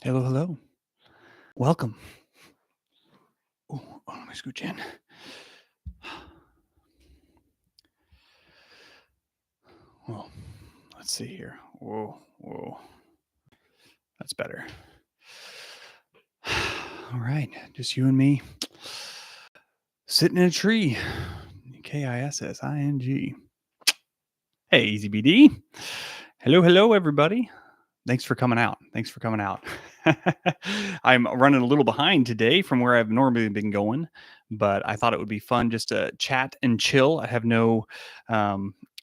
Hello, hello. Welcome. Let me scooch in. Well, let's see here. Whoa. That's better. All right, just you and me sitting in a tree. Kissing. Hey, Easy BD. Hello, everybody. Thanks for coming out. I'm running a little behind today from where I've normally been going, but I thought it would be fun just to chat and chill. I have no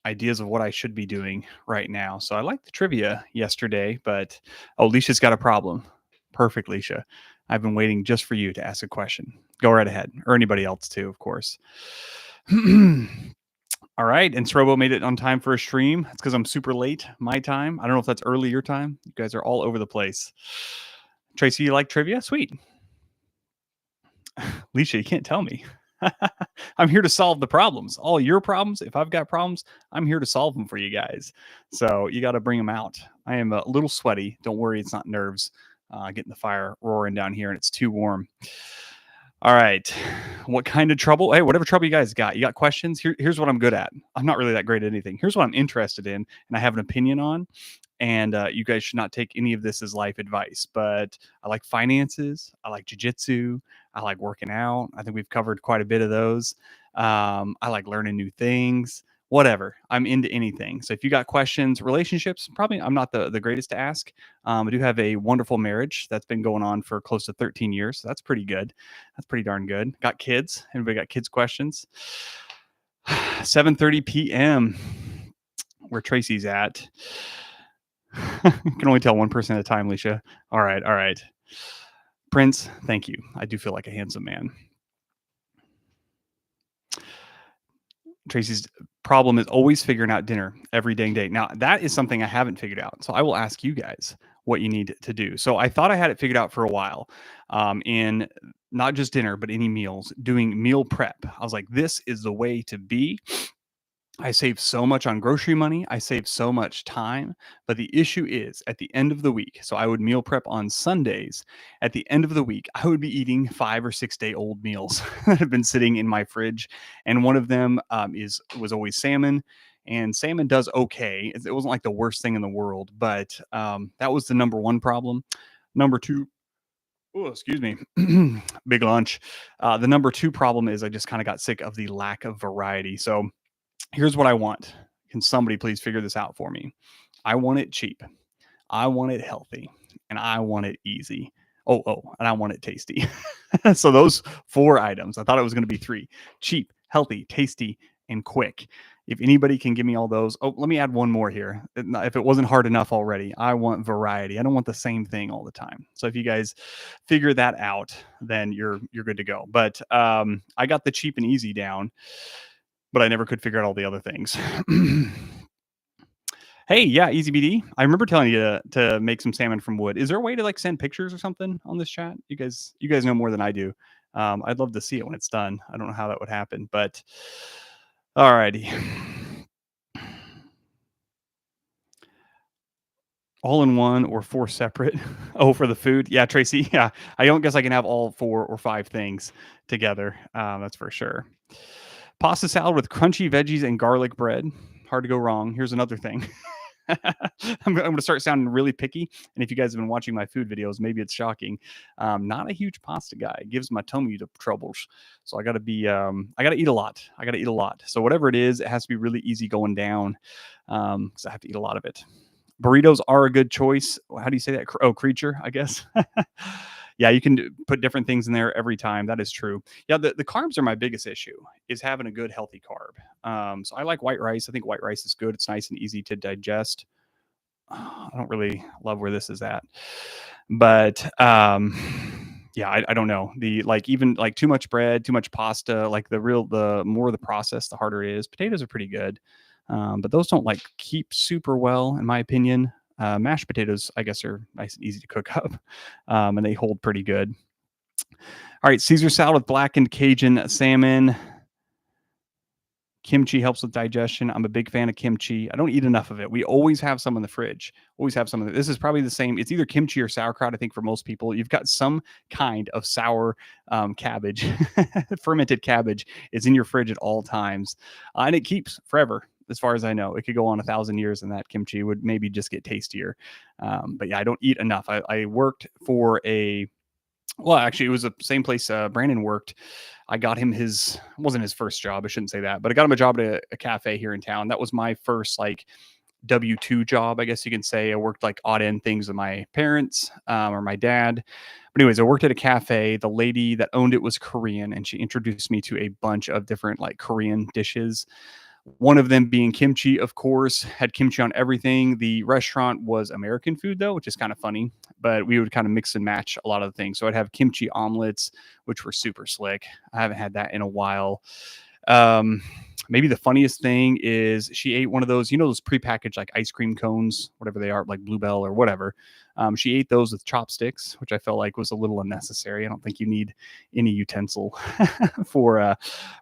ideas of what I should be doing right now. So I liked the trivia yesterday, but Leisha's got a problem. Perfect, Leisha. I've been waiting just for you to ask a question. Go right ahead, or anybody else too, of course. All right, and Srobo made it on time for a stream. That's because I'm super late, my time. I don't know if that's early your time. You guys are all over the place. Tracy, you like trivia? Sweet. Leisha, you can't tell me. I'm here to solve the problems. All your problems, if I've got problems, I'm here to solve them for you guys. So you got to bring them out. I am a little sweaty. Don't worry, it's not nerves. Getting the fire roaring down here and it's too warm. All right. What kind of trouble? Hey, whatever trouble you guys got. You got questions? Here's what I'm good at. I'm not really that great at anything. Here's what I'm interested in and I have an opinion on. And you guys should not take any of this as life advice. But I like finances. I like jujitsu. I like working out. I think we've covered quite a bit of those. I like learning new things. Whatever. I'm into anything. So if you got questions, relationships, probably I'm not the greatest to ask. I do have a wonderful marriage that's been going on for close to 13 years. So that's pretty good. That's pretty darn good. Got kids. Anybody got kids questions? 7:30 p.m. where Tracy's at. Can only tell one person at a time, Leisha. All right. Prince, thank you. I do feel like a handsome man. Tracy's problem is always figuring out dinner every dang day. Now, that is something I haven't figured out. So I will ask you guys what you need to do. So I thought I had it figured out for a while in not just dinner, but any meals, doing meal prep. I was like, this is the way to be. I save so much on grocery money. I save so much time. But the issue is at the end of the week. So I would meal prep on Sundays. At the end of the week, I would be eating 5 or 6 day old meals that have been sitting in my fridge. And one of them was always salmon. And salmon does okay. It wasn't like the worst thing in the world, but that was the number one problem. Number two, oh, excuse me, big lunch. The number two problem is I just kind of got sick of the lack of variety. So here's what I want. Can somebody please figure this out for me? I want it cheap. I want it healthy. And I want it easy. And I want it tasty. So those 4 items, I thought it was going to be 3: cheap, healthy, tasty, and quick. If anybody can give me all those, let me add one more here. If it wasn't hard enough already, I want variety. I don't want the same thing all the time. So if you guys figure that out, then you're good to go. But I got the cheap and easy down, but I never could figure out all the other things. Hey, yeah, Easy BD. I remember telling you to make some salmon from wood. Is there a way to like send pictures or something on this chat? You guys know more than I do. I'd love to see it when it's done. I don't know how that would happen, but alrighty. All in one or 4 separate. Oh, for the food. Yeah, Tracy. Yeah, I don't guess I can have all 4 or 5 things together. That's for sure. Pasta salad with crunchy veggies and garlic bread. Hard to go wrong. Here's another thing. I'm going to start sounding really picky. And if you guys have been watching my food videos, maybe it's shocking. Not a huge pasta guy. It gives my tummy troubles. So I got to be, I got to eat a lot. So whatever it is, it has to be really easy going down because I have to eat a lot of it. Burritos are a good choice. How do you say that? Creature, I guess. Yeah, you can put different things in there every time. That is true. Yeah, the carbs are my biggest issue, is having a good, healthy carb. So I like white rice. I think white rice is good. It's nice and easy to digest. I don't really love where this is at. But yeah, I don't know. Even too much bread, too much pasta, like the more the process, the harder it is. Potatoes are pretty good. But those don't keep super well, in my opinion. Mashed potatoes, I guess, are nice and easy to cook up, and they hold pretty good. All right, Caesar salad with blackened Cajun salmon. Kimchi helps with digestion. I'm a big fan of kimchi. I don't eat enough of it. We always have some in the fridge. Always have some of it. This is probably the same. It's either kimchi or sauerkraut. I think for most people, you've got some kind of sour cabbage, fermented cabbage is in your fridge at all times, and it keeps forever. As far as I know, it could go on 1,000 years, and that kimchi would maybe just get tastier. But yeah, I don't eat enough. I worked for a well, actually, it was the same place Brandon worked. I got him his wasn't his first job. I shouldn't say that, but I got him a job at a cafe here in town. That was my first like W-2 job, I guess you can say. I worked like odd end things with my parents or my dad. But anyways, I worked at a cafe. The lady that owned it was Korean, and she introduced me to a bunch of different like Korean dishes. One of them being kimchi, of course, had kimchi on everything. The restaurant was American food, though, which is kind of funny, but we would kind of mix and match a lot of the things. So I'd have kimchi omelets, which were super slick. I haven't had that in a while. Um, Maybe the funniest thing is she ate one of those, those prepackaged like ice cream cones, whatever they are, like Bluebell or whatever. She ate those with chopsticks, which I felt like was a little unnecessary. I don't think you need any utensil for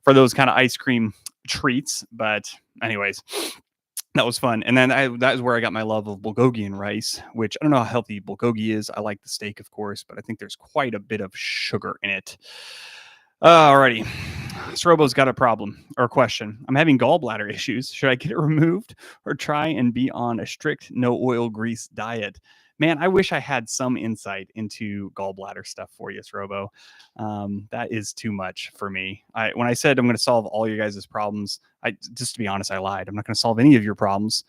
those kind of ice cream treats. But anyways, that was fun. And then that is where I got my love of Bulgarian rice, which I don't know how healthy bulgogi is. I like the steak, of course, but I think there's quite a bit of sugar in it. Alrighty. Srobo's got a problem or a question. I'm having gallbladder issues. Should I get it removed or try and be on a strict no oil grease diet? Man, I wish I had some insight into gallbladder stuff for you, Srobo. That is too much for me. When I said I'm going to solve all your guys' problems, just to be honest, I lied. I'm not going to solve any of your problems.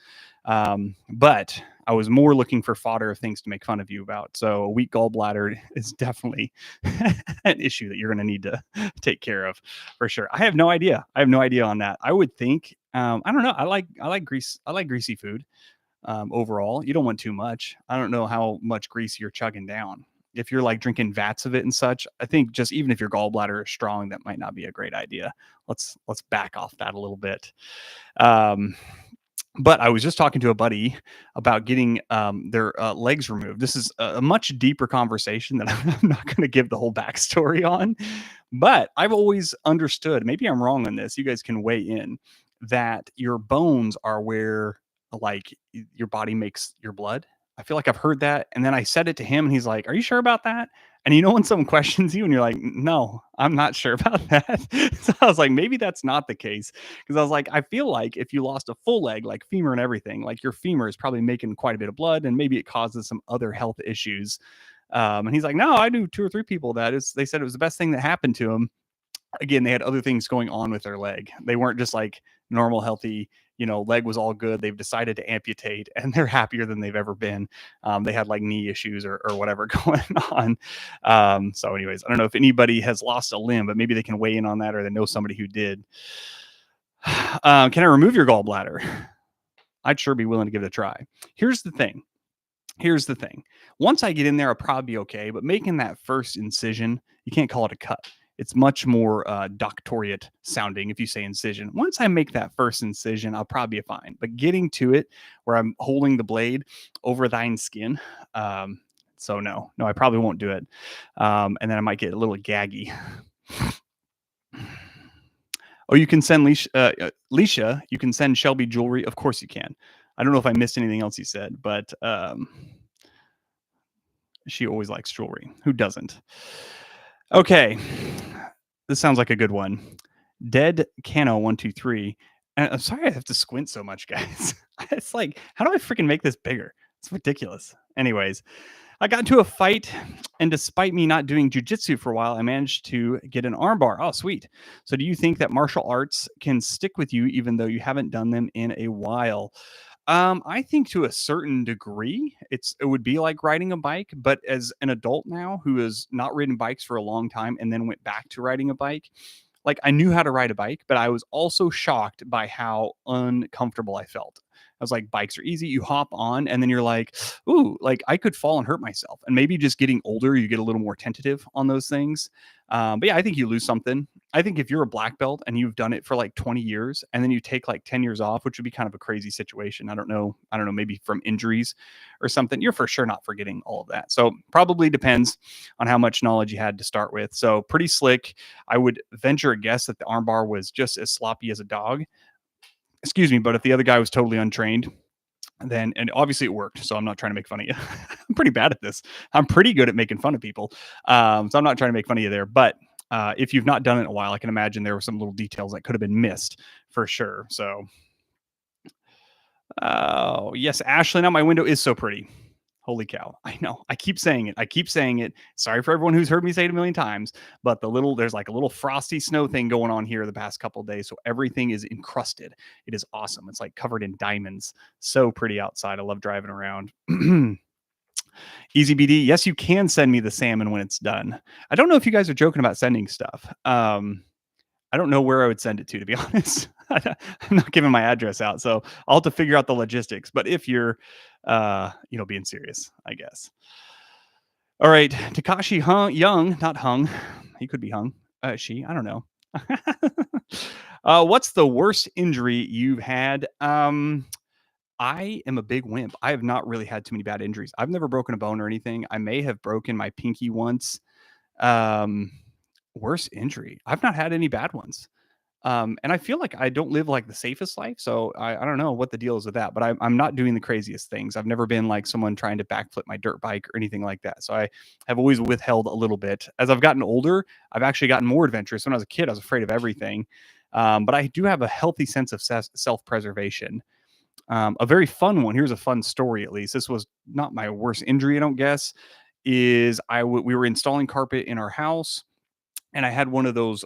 But I was more looking for fodder of things to make fun of you about. So a weak gallbladder is definitely an issue that you're going to need to take care of for sure. I have no idea. I have no idea on that. I would think, I don't know. I like grease. I like greasy food. Overall, you don't want too much. I don't know how much grease you're chugging down. If you're like drinking vats of it and such, I think just even if your gallbladder is strong, that might not be a great idea. Let's back off that a little bit. But I was just talking to a buddy about getting their legs removed. This is a much deeper conversation that I'm not going to give the whole backstory on. But I've always understood, maybe I'm wrong on this, you guys can weigh in, that your bones are where like your body makes your blood. I feel like I've heard that. And then I said it to him and he's like, "Are you sure about that?" And when someone questions you and you're like, "No, I'm not sure about that." So I was like, maybe that's not the case. Because I was like, I feel like if you lost a full leg, like femur and everything, like your femur is probably making quite a bit of blood and maybe it causes some other health issues. And he's like, "No, I knew 2 or 3 people they said it was the best thing that happened to them." Again, they had other things going on with their leg. They weren't just like normal, healthy, leg was all good. They've decided to amputate and they're happier than they've ever been. They had like knee issues or whatever going on. So anyways, I don't know if anybody has lost a limb, but maybe they can weigh in on that or they know somebody who did. Can I remove your gallbladder? I'd sure be willing to give it a try. Here's the thing. Once I get in there, I'll probably be okay. But making that first incision, you can't call it a cut. It's much more doctorate sounding if you say incision. Once I make that first incision, I'll probably be fine. But getting to it where I'm holding the blade over thine skin, so no, I probably won't do it. And then I might get a little gaggy. Oh, you can send Leisha. You can send Shelby jewelry. Of course you can. I don't know if I missed anything else you said, but she always likes jewelry. Who doesn't? Okay. This sounds like a good one. Dead Cano 123. And I'm sorry I have to squint so much, guys. It's like, how do I freaking make this bigger? It's ridiculous. Anyways, I got into a fight, and despite me not doing jujitsu for a while, I managed to get an armbar. Oh, sweet. So do you think that martial arts can stick with you even though you haven't done them in a while? I think to a certain degree, it would be like riding a bike, but as an adult now who has not ridden bikes for a long time and then went back to riding a bike, like I knew how to ride a bike, but I was also shocked by how uncomfortable I felt. I was like, bikes are easy. You hop on and then you're like, ooh, like I could fall and hurt myself. And maybe just getting older, you get a little more tentative on those things. But yeah, I think you lose something. I think if you're a black belt and you've done it for like 20 years and then you take like 10 years off, which would be kind of a crazy situation. I don't know, maybe from injuries or something, you're for sure not forgetting all of that. So probably depends on how much knowledge you had to start with. So pretty slick. I would venture a guess that the armbar was just as sloppy as a dog. excuse me, but if the other guy was totally untrained, then and obviously it worked. So I'm not trying to make fun of you. I'm pretty bad at this. I'm pretty good at making fun of people. So I'm not trying to make fun of you there. But if you've not done it in a while, I can imagine there were some little details that could have been missed for sure. So, oh yes, Ashley, now my window is so pretty. Holy cow. I know. I keep saying it. I keep saying it. Sorry for everyone who's heard me say it a million times, but there's like a little frosty snow thing going on here the past couple of days. So everything is encrusted. It is awesome. It's like covered in diamonds. So pretty outside. I love driving around. Easy BD. Yes, you can send me the salmon when it's done. I don't know if you guys are joking about sending stuff. I don't know where I would send it to be honest. I'm not giving my address out, so I'll have to figure out the logistics. But if you're, being serious, I guess. All right, Takashi Young, not hung. He could be hung. She, I don't know. What's the worst injury you've had? I am a big wimp. I have not really had too many bad injuries. I've never broken a bone or anything. I may have broken my pinky once. Um, Worst injury. I've not had any bad ones. And I feel like I don't live like the safest life. So I don't know what the deal is with that, but I'm not doing the craziest things. I've never been like someone trying to backflip my dirt bike or anything like that. So I have always withheld a little bit. As I've gotten older, I've actually gotten more adventurous. When I was a kid, I was afraid of everything. But I do have a healthy sense of self-preservation. A very fun one. Here's a fun story, at least. This was not my worst injury, I don't guess. We were installing carpet in our house, and I had one of those,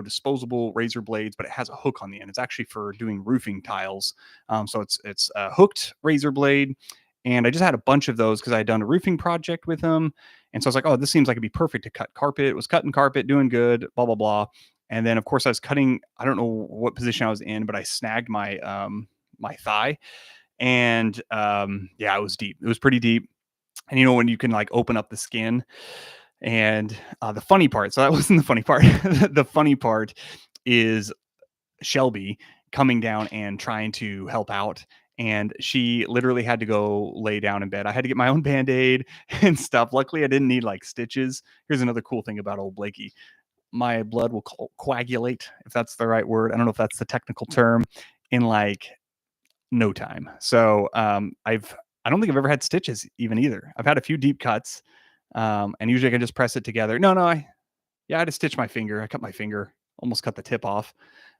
disposable razor blades, but it has a hook on the end. It's actually for doing roofing tiles. So it's a hooked razor blade, and I just had a bunch of those because I had done a roofing project with them. And so I was like, oh, this seems like it'd be perfect to cut carpet. It was cutting carpet, doing good, blah blah blah. And then of course I was cutting. I don't know what position I was in, but I snagged my thigh, and yeah, it was deep. It was pretty deep. And when you can like open up the skin, and the funny part, so that wasn't the funny part. The funny part is Shelby coming down and trying to help out. And she literally had to go lay down in bed. I had to get my own Band-Aid and stuff. Luckily, I didn't need like stitches. Here's another cool thing about old Blakey. My blood will coagulate, if that's the right word. I don't know if that's the technical term, in like no time. So I don't think I've ever had stitches even either. I've had a few deep cuts, and usually I can just press it together. No, yeah, I had to stitch my finger. I cut my finger, almost cut the tip off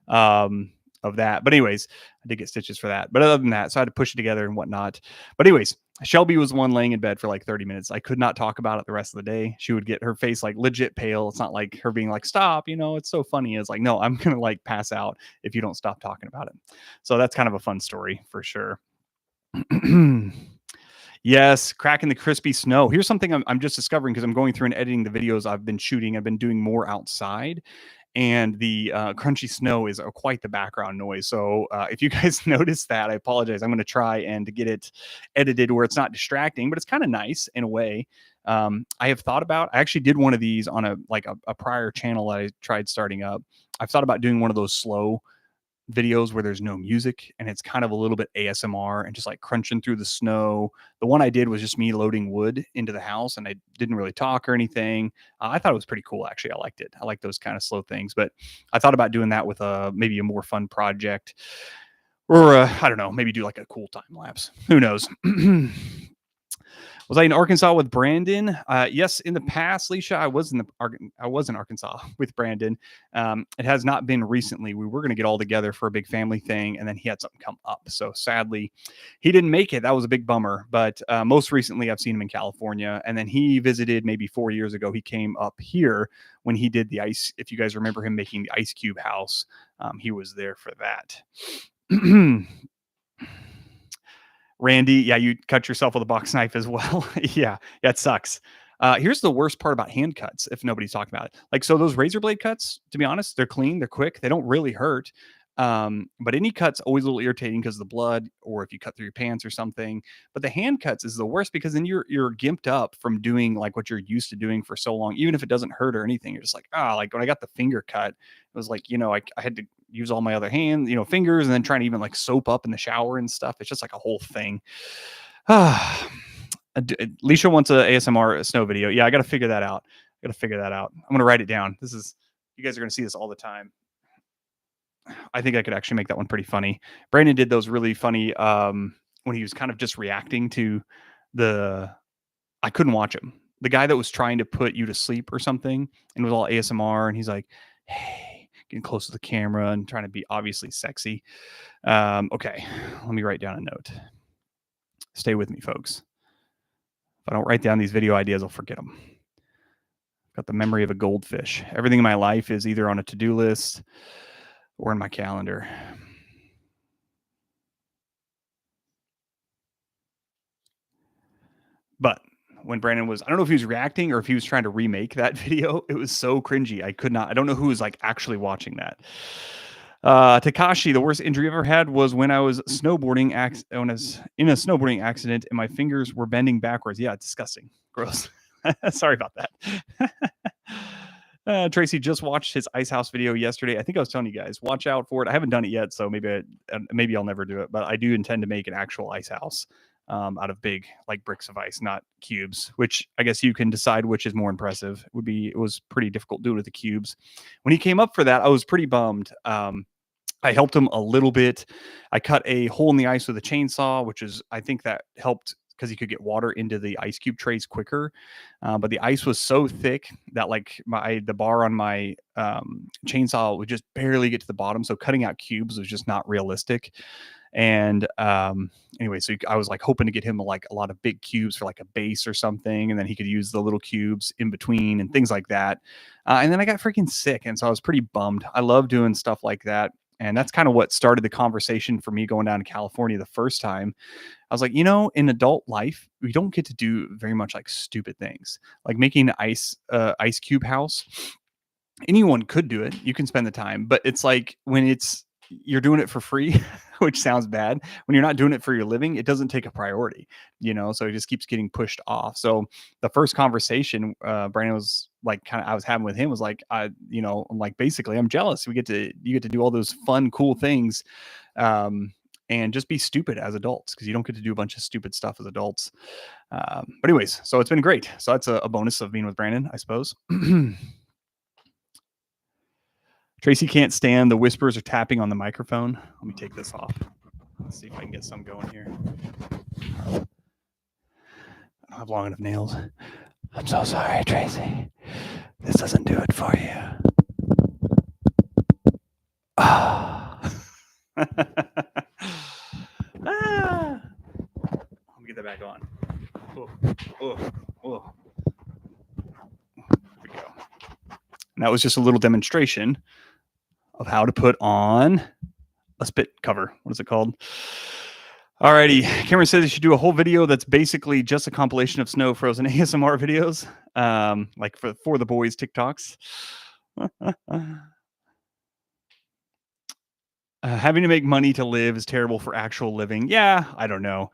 of that. But anyways, I did get stitches for that. But other than that, so I had to push it together and whatnot. But anyways, Shelby was the one laying in bed for like 30 minutes. I could not talk about it the rest of the day. She would get her face like legit pale. It's not like her being like, stop, it's so funny. It's like, no, I'm going to like pass out if you don't stop talking about it. So that's kind of a fun story for sure. Yes, cracking the crispy snow. Here's something I'm just discovering because I'm going through and editing the videos I've been shooting. I've been doing more outside, and the crunchy snow is quite the background noise. So if you guys notice that, I apologize. I'm going to try and to get it edited where it's not distracting, but it's kind of nice in a way. I have thought about. I actually did one of these on a prior channel that I tried starting up. I've thought about doing one of those slow videos where there's no music and it's kind of a little bit ASMR and just like crunching through the snow. The one I did was just me loading wood into the house, and I didn't really talk or anything. I thought it was pretty cool, actually. I liked it. I like those kind of slow things, but I thought about doing that with maybe a more fun project, or I don't know, maybe do like a cool time lapse. Who knows? Was I in Arkansas with Brandon? Yes, in the past, Leisha, I was in Arkansas with Brandon. It has not been recently. We were going to get all together for a big family thing, and then he had something come up. So sadly, he didn't make it. That was a big bummer. But most recently, I've seen him in California, and then he visited maybe 4 years ago. He came up here when he did the ice. If you guys remember him making the ice cube house, he was there for that. Randy, yeah, you cut yourself with a box knife as well. Yeah, it sucks. Here's the worst part about hand cuts, if nobody's talking about it. Like, so those razor blade cuts, to be honest, they're clean, they're quick, they don't really hurt. But any cuts always a little irritating because of the blood, or if you cut through your pants or something. But the hand cuts is the worst because then you're gimped up from doing like what you're used to doing for so long. Even if it doesn't hurt or anything, you're just like, like when I got the finger cut, it was like, I had to use all my other hands, fingers, and then trying to even like soap up in the shower and stuff. It's just like a whole thing. Leisha wants a ASMR snow video. Yeah, I got to figure that out. I'm going to write it down. You guys are going to see this all the time. I think I could actually make that one pretty funny. Brandon did those really funny when he was kind of just reacting to the I couldn't watch him. The guy that was trying to put you to sleep or something and was all ASMR and he's like, "Hey," getting close to the camera and trying to be obviously sexy. Okay, let me write down a note. Stay with me, folks. If I don't write down these video ideas, I'll forget them. Got the memory of a goldfish. Everything in my life is either on a to-do list or in my calendar. But when Brandon was, I don't know if he was reacting or if he was trying to remake that video. It was so cringy. I could not, I don't know who was like actually watching that. Takashi, the worst injury I ever had was when I was snowboarding, when I was in a snowboarding accident and my fingers were bending backwards. Yeah, it's disgusting. Gross. Sorry about that. Tracy just watched his Ice House video yesterday. I think I was telling you guys, watch out for it. I haven't done it yet, so maybe I'll never do it. But I do intend to make an actual ice house out of big like bricks of ice, not cubes. Which I guess you can decide which is more impressive. It was pretty difficult doing it with the cubes. When he came up for that, I was pretty bummed. I helped him a little bit. I cut a hole in the ice with a chainsaw, which is I think that helped because he could get water into the ice cube trays quicker. But the ice was so thick that like the bar on my chainsaw would just barely get to the bottom. So cutting out cubes was just not realistic. And anyway, so I was like hoping to get him like a lot of big cubes for like a base or something, and then he could use the little cubes in between and things like that. And then I got freaking sick, and so I was pretty bummed. I love doing stuff like that. And that's kind of what started the conversation for me going down to California the first time. I was like, in adult life, we don't get to do very much like stupid things, like making an ice cube house. Anyone could do it. You can spend the time, but it's like when you're doing it for free, which sounds bad. When you're not doing it for your living, it doesn't take a priority, so it just keeps getting pushed off. So the first conversation Brandon was like I was having with him was like, I'm like, basically I'm jealous. You get to do all those fun, cool things. And just be stupid as adults because you don't get to do a bunch of stupid stuff as adults. But anyways, so it's been great. So that's a bonus of being with Brandon, I suppose. Tracy can't stand the whispers or tapping on the microphone. Let me take this off. Let's see if I can get some going here. I don't have long enough nails. I'm so sorry, Tracy. This doesn't do it for you. Ah. Ah. Let me get that back on. Oh. There we go. And that was just a little demonstration of how to put on a spit cover. What is it called? Alrighty. Cameron says you should do a whole video that's basically just a compilation of snow frozen ASMR videos, like for the boys TikToks. Having to make money to live is terrible for actual living. Yeah, I don't know.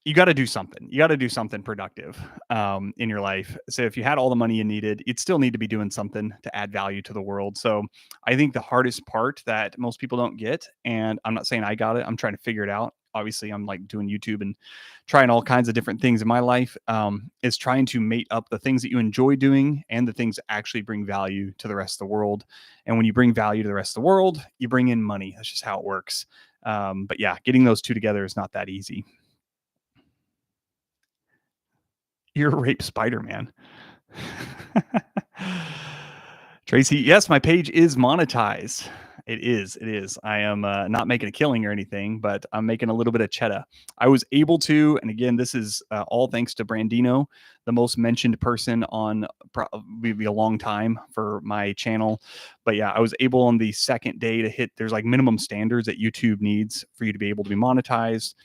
You got to do something. You got to do something productive in your life. So if you had all the money you needed, you'd still need to be doing something to add value to the world. So I think the hardest part that most people don't get, and I'm not saying I got it, I'm trying to figure it out. Obviously, I'm like doing YouTube and trying all kinds of different things in my life, is trying to mate up the things that you enjoy doing and the things that actually bring value to the rest of the world. And when you bring value to the rest of the world, you bring in money. That's just how it works. But yeah, getting those two together is not that easy. You're a rape Spider-Man. Tracy, yes, my page is monetized. It is. I am not making a killing or anything, but I'm making a little bit of cheddar. I was able to, and again, this is all thanks to Brandino, the most mentioned person on probably a long time for my channel. But yeah, I was able on the second day to hit, there's like minimum standards that YouTube needs for you to be able to be monetized.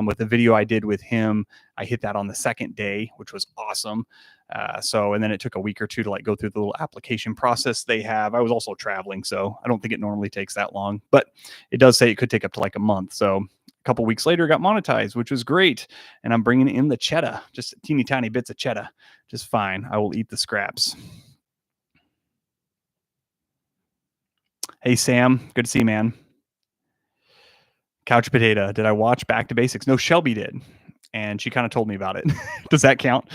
With the video I did with him, I hit that on the second day, which was awesome. And then it took a week or two to like go through the little application process they have. I was also traveling, so I don't think it normally takes that long, but it does say it could take up to like a month. So a couple weeks later, got monetized, which was great. And I'm bringing in the cheddar, just teeny tiny bits of cheddar, just fine. I will eat the scraps. Hey, Sam, good to see you, man. Couch Potato, did I watch Back to Basics? No, Shelby did. And she kind of told me about it. Does that count?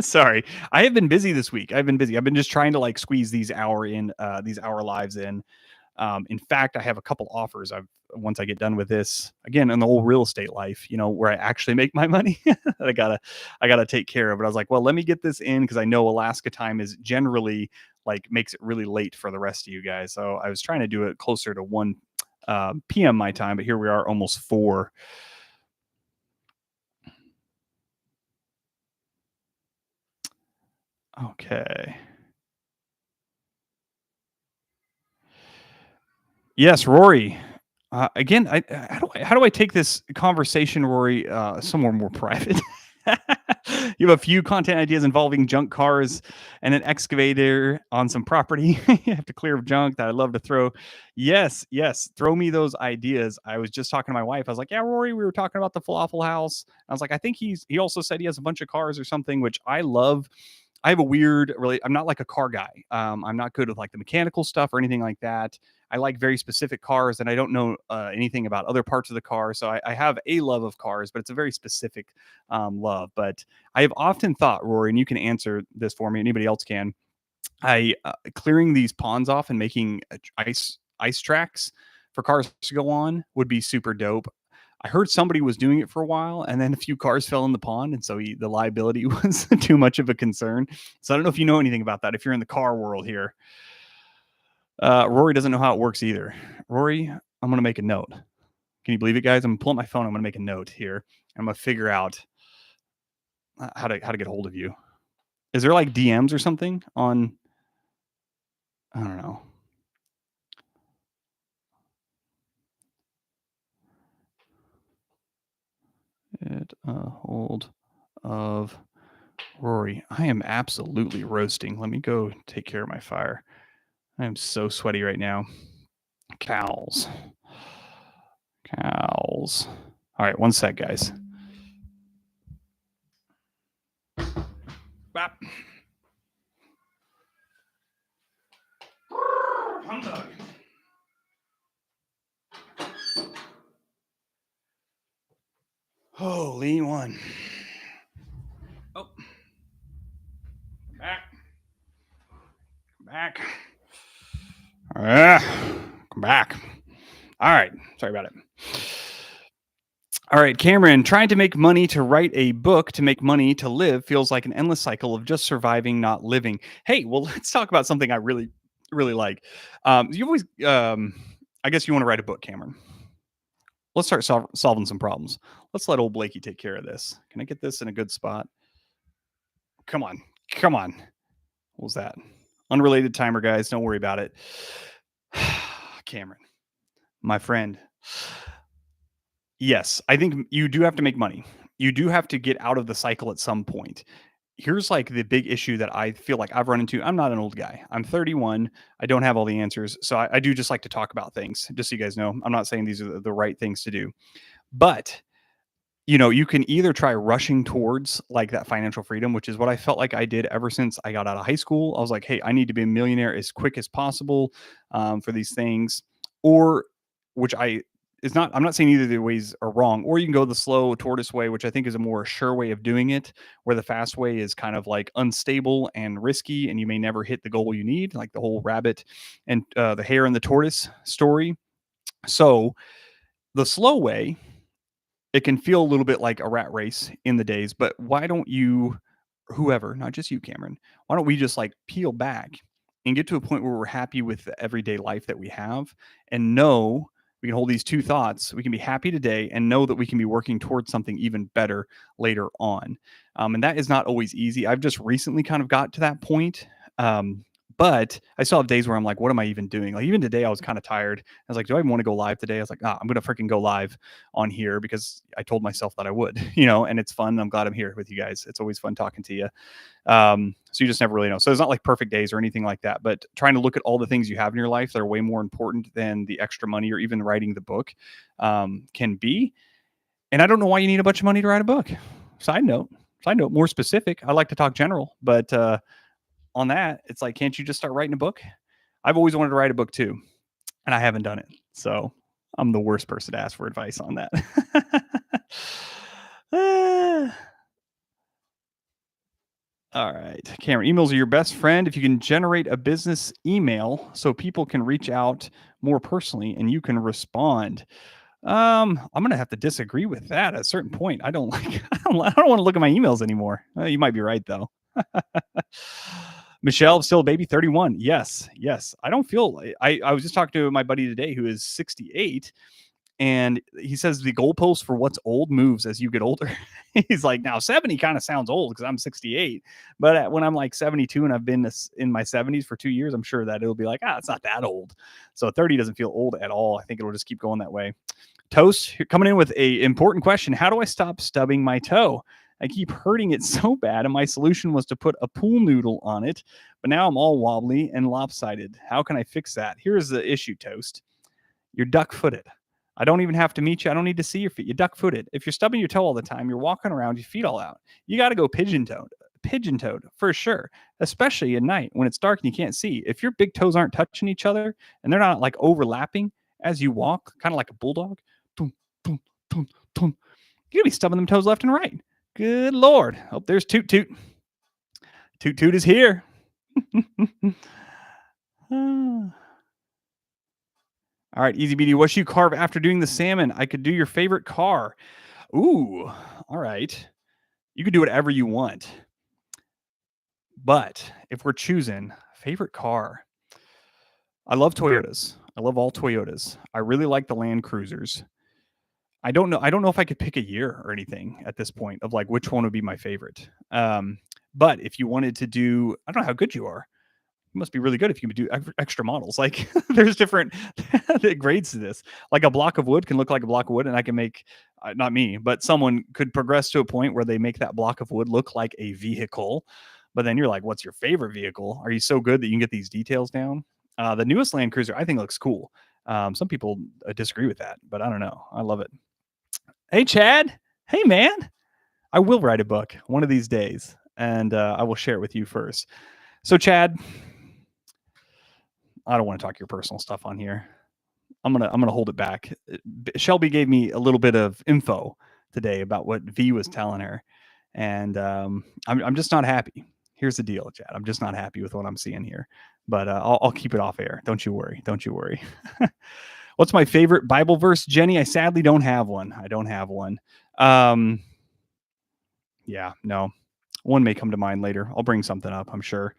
Sorry. I have been busy this week. I've been busy. I've been just trying to like squeeze these hour lives in. In fact, I have a couple offers. I've once I get done with this again in the whole real estate life, where I actually make my money, that I gotta take care of. But I was like, well, let me get this in because I know Alaska time is generally like makes it really late for the rest of you guys. So I was trying to do it closer to 1 p.m. my time, but here we are almost 4. Okay. Yes, Rory. Again, how do I take this conversation, Rory, somewhere more private? You have a few content ideas involving junk cars and an excavator on some property. You have to clear of junk that I'd love to throw. Yes, yes, throw me those ideas. I was just talking to my wife. I was like, "Yeah, Rory, we were talking about the falafel house." I was like, "I think he also said he has a bunch of cars or something," which I love. I have a weird really I'm not like a car guy. I'm not good with like the mechanical stuff or anything like that. I like very specific cars and I don't know anything about other parts of the car. So I have a love of cars, but it's a very specific love. But I have often thought, Rory, and you can answer this for me, anybody else can. I clearing these ponds off and making ice tracks for cars to go on would be super dope. I heard somebody was doing it for a while, and then a few cars fell in the pond, and so the liability was too much of a concern. So I don't know if you know anything about that. If you're in the car world here, Rory doesn't know how it works either. Rory, I'm gonna make a note. Can you believe it, guys? I'm gonna pull up my phone. I'm gonna make a note here. I'm gonna figure out how to get a hold of you. Is there like DMs or something on? I don't know. Get a hold of Rory. I am absolutely roasting. Let me go take care of my fire. I am so sweaty right now. Cows. Cows. All right, one sec, guys. Bap. Humbug. Holy one. Oh. Back. Back. Come back. All right. Sorry about it. All right, Cameron, trying to make money to write a book to make money to live feels like an endless cycle of just surviving, not living. Hey, well, let's talk about something I really, really like. You always, I guess you want to write a book, Cameron. Let's start solving some problems. Let's let old Blakey take care of this. Can I get this in a good spot? Come on. Come on. What was that? Unrelated timer, guys. Don't worry about it. Cameron, my friend. Yes, I think you do have to make money. You do have to get out of the cycle at some point. Here's like the big issue that I feel like I've run into. I'm not an old guy. I'm 31. I don't have all the answers. So I do just like to talk about things, just so you guys know. I'm not saying these are the right things to do. But you can either try rushing towards like that financial freedom, which is what I felt like I did ever since I got out of high school. I was like, hey, I need to be a millionaire as quick as possible for these things, or which I is not. I'm not saying either of the ways are wrong, or you can go the slow tortoise way, which I think is a more sure way of doing it, where the fast way is kind of like unstable and risky, and you may never hit the goal you need, like the whole rabbit and the hare and the tortoise story. So the slow way, it can feel a little bit like a rat race in the days, but why don't you, whoever, not just you, Cameron, why don't we just like peel back and get to a point where we're happy with the everyday life that we have and know we can hold these two thoughts. We can be happy today and know that we can be working towards something even better later on. And that is not always easy. I've just recently kind of got to that point. But I still have days where I'm like, what am I even doing? Like even today, I was kind of tired. I was like, do I even want to go live today? I was like, I'm going to freaking go live on here because I told myself that I would, and it's fun. I'm glad I'm here with you guys. It's always fun talking to you. So you just never really know. So it's not like perfect days or anything like that, but trying to look at all the things you have in your life that are way more important than the extra money or even writing the book can be. And I don't know why you need a bunch of money to write a book. Side note, more specific. I like to talk general, but on that, it's like, can't you just start writing a book? I've always wanted to write a book too, and I haven't done it. So I'm the worst person to ask for advice on that. All right. Cameron, emails are your best friend if you can generate a business email so people can reach out more personally and you can respond. I'm gonna have to disagree with that at a certain point. I don't like I don't want to look at my emails anymore. You might be right though. Michelle, still a baby, 31. Yes, yes. I don't feel I was just talking to my buddy today who is 68, and he says the goalpost for what's old moves as you get older. He's like, now 70 kind of sounds old because I'm 68, but when I'm like 72 and I've been in my 70s for 2 years, I'm sure that it'll be like, it's not that old. So 30 doesn't feel old at all. I think it'll just keep going that way. Toast, you're coming in with a important question. How do I stop stubbing my toe? I keep hurting it so bad, and my solution was to put a pool noodle on it, but now I'm all wobbly and lopsided. How can I fix that? Here's the issue, Toast. You're duck footed. I don't even have to meet you. I don't need to see your feet. You're duck footed. If you're stubbing your toe all the time, you're walking around, your feet all out. You got to go pigeon toed for sure, especially at night when it's dark and you can't see. If your big toes aren't touching each other and they're not like overlapping as you walk, kind of like a bulldog, boom, boom, boom, boom, you're gonna be stubbing them toes left and right. Good Lord. Oh, there's Toot Toot. Toot Toot is here. All right, Easy BD, what should you carve after doing the salmon? I could do your favorite car. Ooh, all right. You could do whatever you want. But if we're choosing favorite car, I love Toyotas. I love all Toyotas. I really like the Land Cruisers. I don't know. I don't know if I could pick a year or anything at this point of like which one would be my favorite. But if you wanted to do, I don't know how good you are. You must be really good if you do extra models. Like there's different grades to this. Like a block of wood can look like a block of wood, and I can make not me, but someone could progress to a point where they make that block of wood look like a vehicle. But then you're like, what's your favorite vehicle? Are you so good that you can get these details down? The newest Land Cruiser I think looks cool. Some people disagree with that, but I don't know. I love it. Hey, Chad. Hey, man. I will write a book one of these days, and I will share it with you first. So, Chad, I don't want to talk your personal stuff on here. I'm gonna hold it back. Shelby gave me a little bit of info today about what V was telling her, and I'm just not happy. Here's the deal, Chad. I'm just not happy with what I'm seeing here, but I'll keep it off air. Don't you worry. Don't you worry. What's my favorite Bible verse, Jenny? I sadly don't have one. I don't have one. Yeah, no. One may come to mind later. I'll bring something up, I'm sure.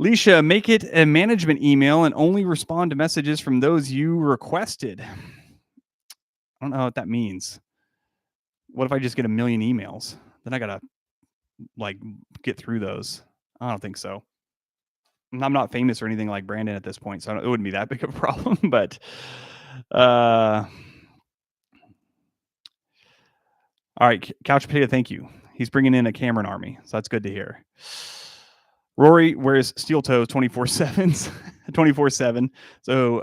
Leisha, make it a management email and only respond to messages from those you requested. I don't know what that means. What if I just get a million emails? Then I gotta like get through those. I don't think so. I'm not famous or anything like Brandon at this point, so it wouldn't be that big of a problem. But all right, Couch Potato, thank you. He's bringing in a Cameron army, so that's good to hear. Rory wears steel toes 24/7s, 24/7. So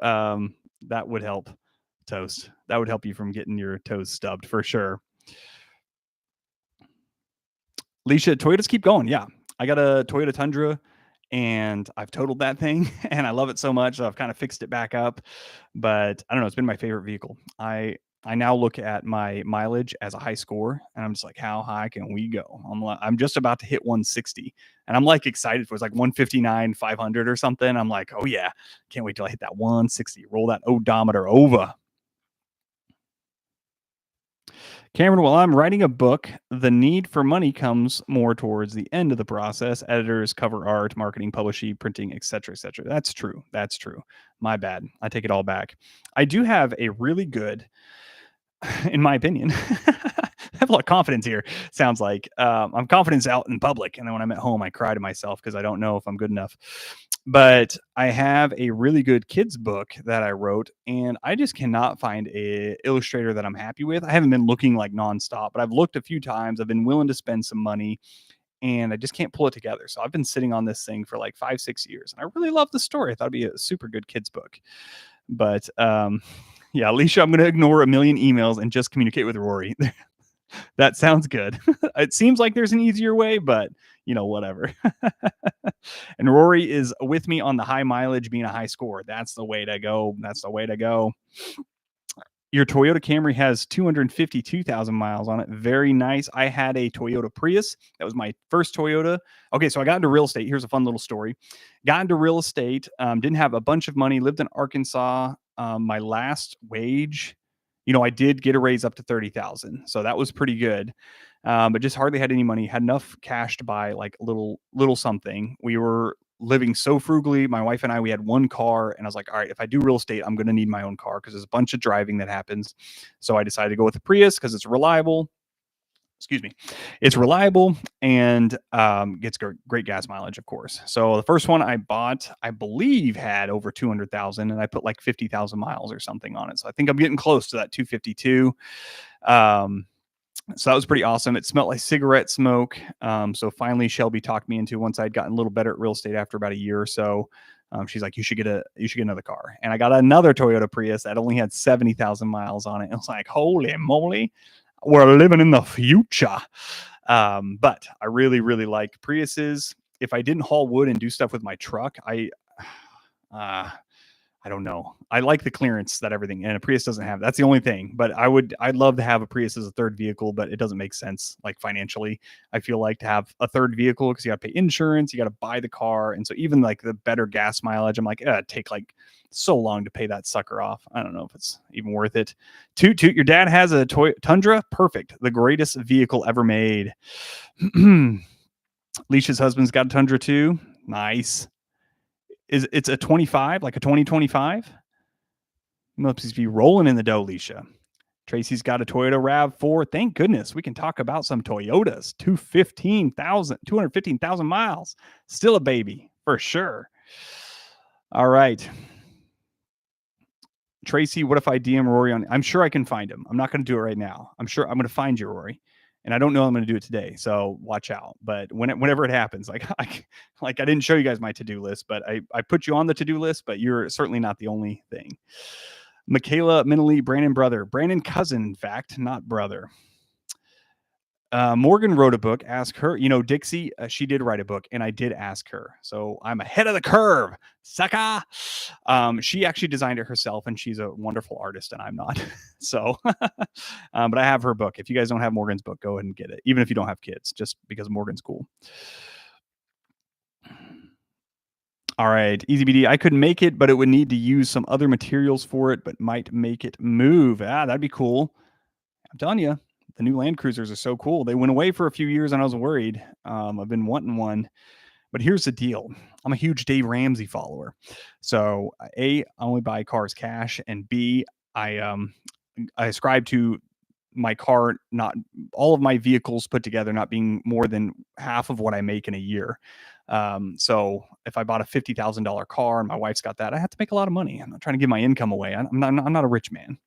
that would help, Toast. That would help you from getting your toes stubbed for sure. Leisha, Toyotas keep going. Yeah, I got a Toyota Tundra, and I've totaled that thing, and I love it so much. So I've kind of fixed it back up, but I don't know. It's been my favorite vehicle. I now look at my mileage as a high score, and I'm just like, how high can we go? I'm just about to hit 160, and I'm like excited for it's like 159, 500 or something. I'm like, oh yeah, can't wait till I hit that 160. Roll that odometer over. Cameron, while I'm writing a book, the need for money comes more towards the end of the process. Editors, cover art, marketing, publishing, printing, etc., etc. That's true. That's true. My bad. I take it all back. I do have a really good, in my opinion, I have a lot of confidence here. Sounds like I'm confident out in public, and then when I'm at home, I cry to myself because I don't know if I'm good enough. But I have a really good kids book that I wrote, and I just cannot find a illustrator that I'm happy with. I haven't been looking like nonstop, but I've looked a few times. I've been willing to spend some money, and I just can't pull it together. So I've been sitting on this thing for like 5-6 years, and I really love the story. I thought it'd be a super good kids book, but yeah, Alicia, I'm going to ignore a million emails and just communicate with Rory. That sounds good. It seems like there's an easier way, but whatever. And Rory is with me on the high mileage being a high score. That's the way to go. That's the way to go. Your Toyota Camry has 252,000 miles on it. Very nice. I had a Toyota Prius. That was my first Toyota. Okay, so I got into real estate. Here's a fun little story. Got into real estate, didn't have a bunch of money, lived in Arkansas. My last wage, I did get a raise up to 30,000. So that was pretty good. But just hardly had any money, had enough cash to buy like a little something. We were living so frugally. My wife and I, we had one car, and I was like, all right, if I do real estate, I'm going to need my own car because there's a bunch of driving that happens. So I decided to go with the Prius because it's reliable. Excuse me, it's reliable and gets great gas mileage, of course. So the first one I bought, I believe, had over 200,000, and I put like 50,000 miles or something on it. So I think I'm getting close to that 252. So that was pretty awesome. It smelled like cigarette smoke. So finally, Shelby talked me into, once I'd gotten a little better at real estate after about a year or so. She's like, you should get another car. And I got another Toyota Prius that only had 70,000 miles on it. And I was like, holy moly, we're living in the future. But I really, really like Priuses. If I didn't haul wood and do stuff with my truck, I don't know. I like the clearance that everything, and a Prius doesn't have. That's the only thing. But I'd love to have a Prius as a third vehicle, but it doesn't make sense like financially. I feel like to have a third vehicle because you got to pay insurance, you got to buy the car, and so even like the better gas mileage, I'm like, it'd take like so long to pay that sucker off. I don't know if it's even worth it. Toot toot. Your dad has a Tundra. Perfect. The greatest vehicle ever made. Leisha's husband's got a Tundra too. Nice. It's a 25, like a 2025? Must be rolling in the dough, Leisha. Tracy's got a Toyota RAV4. Thank goodness we can talk about some Toyotas. 215,000 miles. Still a baby, for sure. All right. Tracy, what if I DM Rory on? I'm sure I can find him. I'm not going to do it right now. I'm sure I'm going to find you, Rory. And I don't know I'm going to do it today, so watch out. But whenever it happens, like I didn't show you guys my to-do list, but I put you on the to-do list, but you're certainly not the only thing. Michaela Minley, Brandon brother, Brandon cousin, in fact, not brother. Morgan wrote a book. Ask her. Dixie, she did write a book, and I did ask her. So I'm ahead of the curve, sucker. She actually designed it herself, and she's a wonderful artist, and I'm not. So, but I have her book. If you guys don't have Morgan's book, go ahead and get it, even if you don't have kids, just because Morgan's cool. All right, EasyBD. I could make it, but it would need to use some other materials for it, but might make it move. That'd be cool. I'm telling you. The new Land Cruisers are so cool. They went away for a few years and I was worried. I've been wanting one. But here's the deal. I'm a huge Dave Ramsey follower. So A, I only buy cars cash, and B, I ascribe to my car, not all of my vehicles put together, not being more than half of what I make in a year. So if I bought a $50,000 car and my wife's got that, I have to make a lot of money. I'm not trying to give my income away. I'm not a rich man.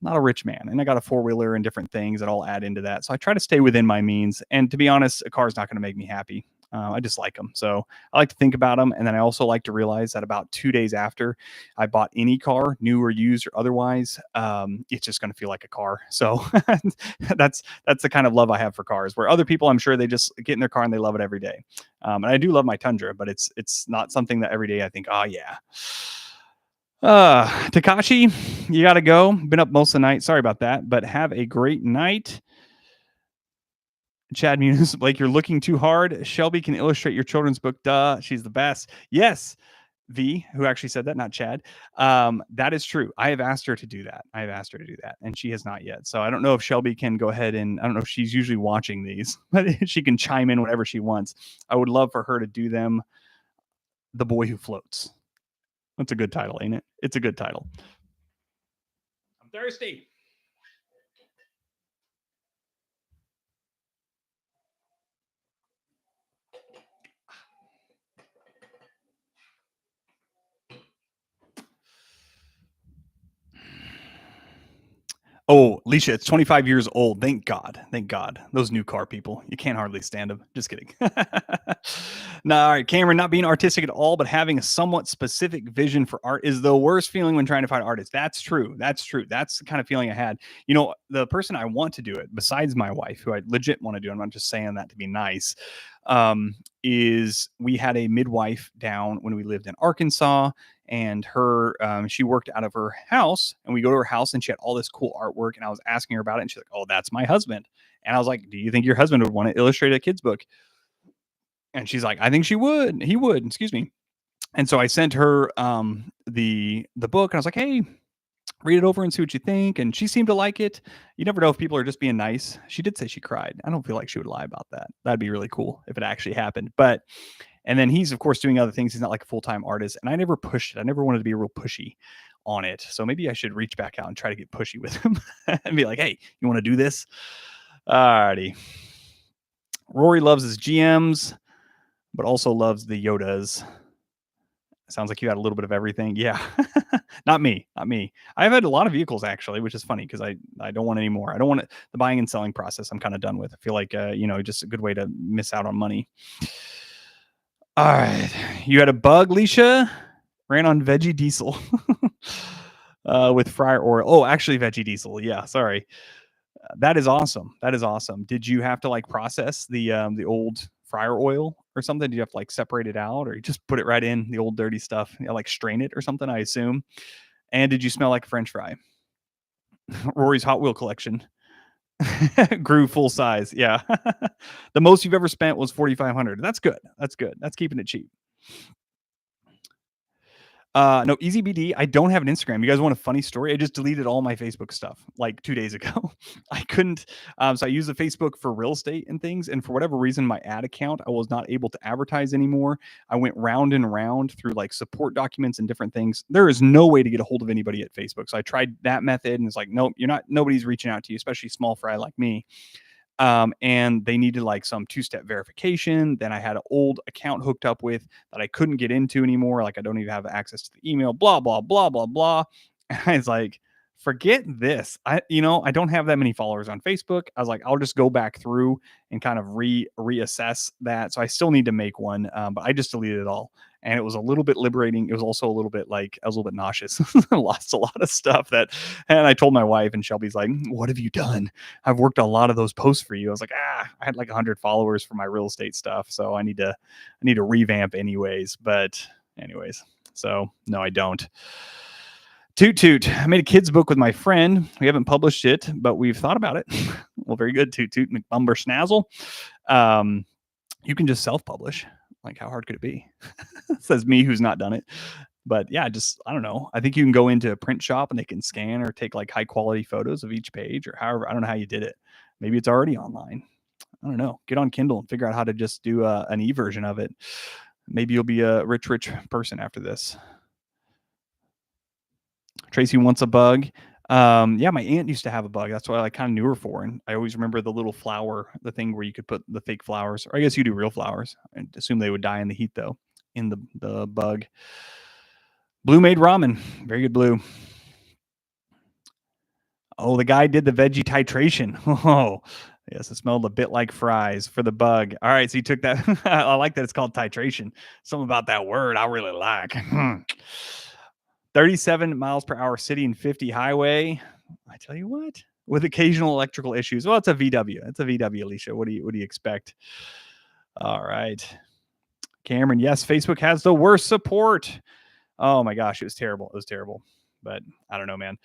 Not a rich man. And I got a four-wheeler and different things that all add into that. So I try to stay within my means. And to be honest, a car is not going to make me happy. I just like them. So I like to think about them. And then I also like to realize that about 2 days after I bought any car, new or used or otherwise, it's just going to feel like a car. So that's the kind of love I have for cars, where other people, I'm sure they just get in their car and they love it every day. And I do love my Tundra, but it's not something that every day I think, oh yeah. Takashi, you gotta go. Been up most of the night. Sorry about that, but have a great night. Chad Muniz, Blake, you're looking too hard. Shelby can illustrate your children's book. Duh, she's the best. Yes, V, who actually said that, not Chad. That is true. I have asked her to do that. And she has not yet. So I don't know if Shelby can go ahead and, I don't know if she's usually watching these, but she can chime in whenever she wants. I would love for her to do them. The Boy Who Floats. That's a good title, ain't it? It's a good title. I'm thirsty. Oh, Leisha, it's 25 years old. Thank God. Thank God. Those new car people. You can't hardly stand them. Just kidding. No, all right. Cameron, not being artistic at all, but having a somewhat specific vision for art is the worst feeling when trying to find artists. That's true. That's the kind of feeling I had. The person I want to do it, besides my wife, who I legit want to do, I'm not just saying that to be nice, is we had a midwife down when we lived in Arkansas, and she worked out of her house, and we go to her house, and she had all this cool artwork, and I was asking her about it, and she's like, "Oh, that's my husband." And I was like, "Do you think your husband would want to illustrate a kid's book?" And she's like, "I think she would. He would." Excuse me. And so I sent her the book, and I was like, "Hey, read it over and see what you think." And she seemed to like it. You never know if people are just being nice. She did say she cried. I don't feel like she would lie about that. That'd be really cool if it actually happened. But and then he's of course doing other things. He's not like a full-time artist. And I never pushed it. I never wanted to be real pushy on it. So maybe I should reach back out and try to get pushy with him and be like, "Hey, you want to do this?" Alrighty. Rory loves his GMs, but also loves the Yodas. Sounds like you had a little bit of everything. Yeah. Not me. Not me. I've had a lot of vehicles actually, which is funny because I don't want any more. I don't want the buying and selling process. I'm kind of done with. I feel like just a good way to miss out on money. All right. You had a bug, Leisha? Ran on veggie diesel. With fryer oil. Oh, actually veggie diesel. Yeah, sorry. That is awesome. That is awesome. Did you have to like process the old fryer oil or something? Did you have to like separate it out, or you just put it right in the old dirty stuff? Like strain it or something, I assume. And did you smell like a French fry? Rory's Hot Wheel collection grew full size. Yeah, the most you've ever spent was 4,500. That's good. That's good. That's keeping it cheap. No, Easy BD. I don't have an Instagram. You guys want a funny story? I just deleted all my Facebook stuff like 2 days ago. I couldn't. So I use the Facebook for real estate and things. And for whatever reason, my ad account, I was not able to advertise anymore. I went round and round through like support documents and different things. There is no way to get a hold of anybody at Facebook. So I tried that method, and it's like, nope, you're not. Nobody's reaching out to you, especially small fry like me. And they needed like some two-step verification. Then I had an old account hooked up with that I couldn't get into anymore. Like I don't even have access to the email, blah, blah, blah, blah, blah. And I was like, forget this. I don't have that many followers on Facebook. I was like, I'll just go back through and kind of reassess that. So I still need to make one, but I just deleted it all. And it was a little bit liberating. It was also a little bit like I was a little bit nauseous. I lost a lot of stuff and I told my wife, and Shelby's like, "What have you done? I've worked a lot of those posts for you." I was like, I had like 100 followers for my real estate stuff, so I need to revamp anyways. But anyways, so no, I don't. Toot toot. I made a kid's book with my friend. We haven't published it, but we've thought about it. Well, very good. Toot toot McBumber Snazzle. You can just self-publish. Like, how hard could it be? Says me who's not done it. But yeah, I don't know. I think you can go into a print shop and they can scan or take like high quality photos of each page or however. I don't know how you did it. Maybe it's already online. I don't know. Get on Kindle and figure out how to just do an e-version of it. Maybe you'll be a rich person after this. Tracy wants a bug. Yeah, my aunt used to have a bug. That's what I kind of knew her for. And I always remember the little flower, the thing where you could put the fake flowers. Or I guess you do real flowers. I assume they would die in the heat though, in the bug. Blue made ramen. Very good, Blue. Oh, the guy did the veggie titration. Oh, yes, it smelled a bit like fries for the bug. All right, so you took that. I like that it's called titration. Something about that word I really like. 37 miles per hour city and 50 highway. I tell you what, with occasional electrical issues. Well, it's a VW. It's a VW, Alicia. What do you expect? All right. Cameron, yes, Facebook has the worst support. Oh my gosh, it was terrible. It was terrible. But I don't know, man.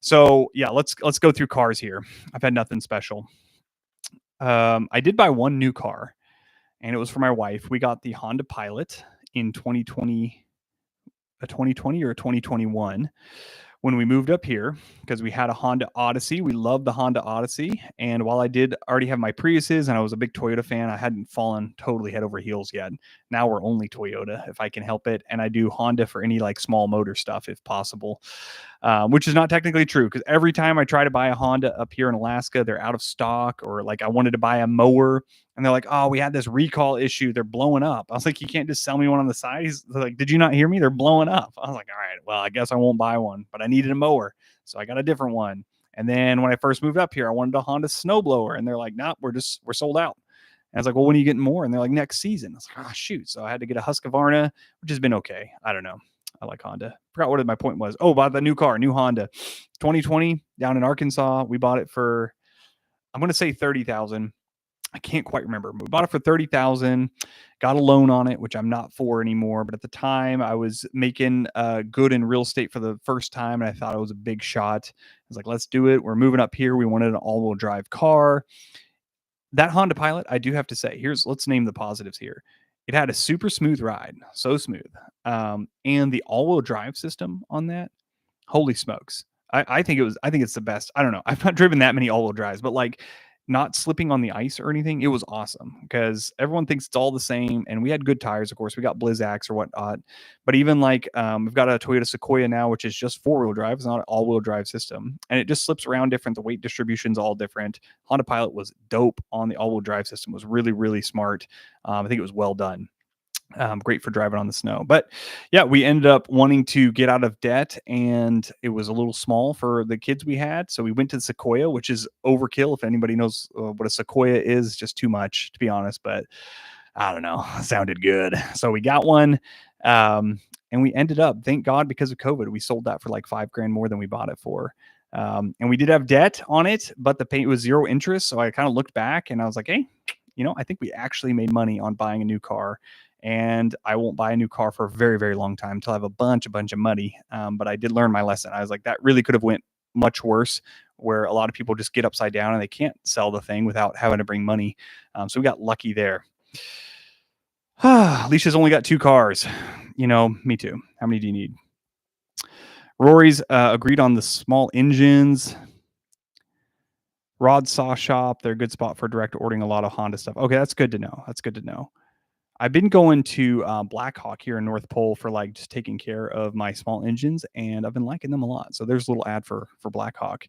So yeah, let's go through cars here. I've had nothing special. I did buy one new car, and it was for my wife. We got the Honda Pilot in 2020, a 2020 or a 2021 when we moved up here, because we had a Honda Odyssey. We loved the Honda Odyssey. And while I did already have my Priuses and I was a big Toyota fan, I hadn't fallen totally head over heels yet. Now we're only Toyota if I can help it. And I do Honda for any like small motor stuff if possible, which is not technically true, because every time I try to buy a Honda up here in Alaska, they're out of stock. Or like I wanted to buy a mower and they're like, "Oh, we had this recall issue. They're blowing up." I was like, "You can't just sell me one on the side." They're like, "Did you not hear me? They're blowing up." I was like, "All right, well, I guess I won't buy one," but I needed a mower. So I got a different one. And then when I first moved up here, I wanted a Honda snowblower. And they're like, "Nope, we're sold out." And I was like, "Well, when are you getting more?" And they're like, "Next season." I was like, "Oh, shoot." So I had to get a Husqvarna, which has been okay. I don't know. I like Honda. Forgot what my point was. Oh, about the new car, new Honda. 2020 down in Arkansas. We bought it for, I'm going to say 30,000. I can't quite remember. We bought it for 30,000, got a loan on it, which I'm not for anymore. But at the time, I was making good in real estate for the first time, and I thought it was a big shot. I was like, let's do it. We're moving up here. We wanted an all-wheel drive car. That Honda Pilot, I do have to say, let's name the positives here. It had a super smooth ride, so smooth, and the all-wheel drive system on that, holy smokes. I think it's the best. I don't know. I've not driven that many all-wheel drives, but like not slipping on the ice or anything, it was awesome because everyone thinks it's all the same. And we had good tires, of course. We got Blizzaks or whatnot. But even like we've got a Toyota Sequoia now, which is just four-wheel drive. It's not an all-wheel drive system. And it just slips around different. The weight distribution's all different. Honda Pilot was dope on the all-wheel drive system. It was really, really smart. I think it was well done. Great for driving on the snow. But yeah, we ended up wanting to get out of debt, and it was a little small for the kids we had. So we went to the Sequoia, which is overkill. If anybody knows what a Sequoia is, just too much, to be honest. But I don't know, sounded good. So we got one. And we ended up, thank God, because of COVID, we sold that for like $5,000 more than we bought it for. And we did have debt on it, but the payment was zero interest. So I kind of looked back and I was like, hey, I think we actually made money on buying a new car. And I won't buy a new car for a very, very long time until I have a bunch of money. But I did learn my lesson. I was like, that really could have went much worse, where a lot of people just get upside down and they can't sell the thing without having to bring money. So we got lucky there. Alicia's only got 2 cars. Me too. How many do you need? Rory's agreed on the small engines. Rod Saw Shop, they're a good spot for direct ordering a lot of Honda stuff. Okay, that's good to know. That's good to know. I've been going to Blackhawk here in North Pole for like just taking care of my small engines, and I've been liking them a lot. So there's a little ad for Blackhawk.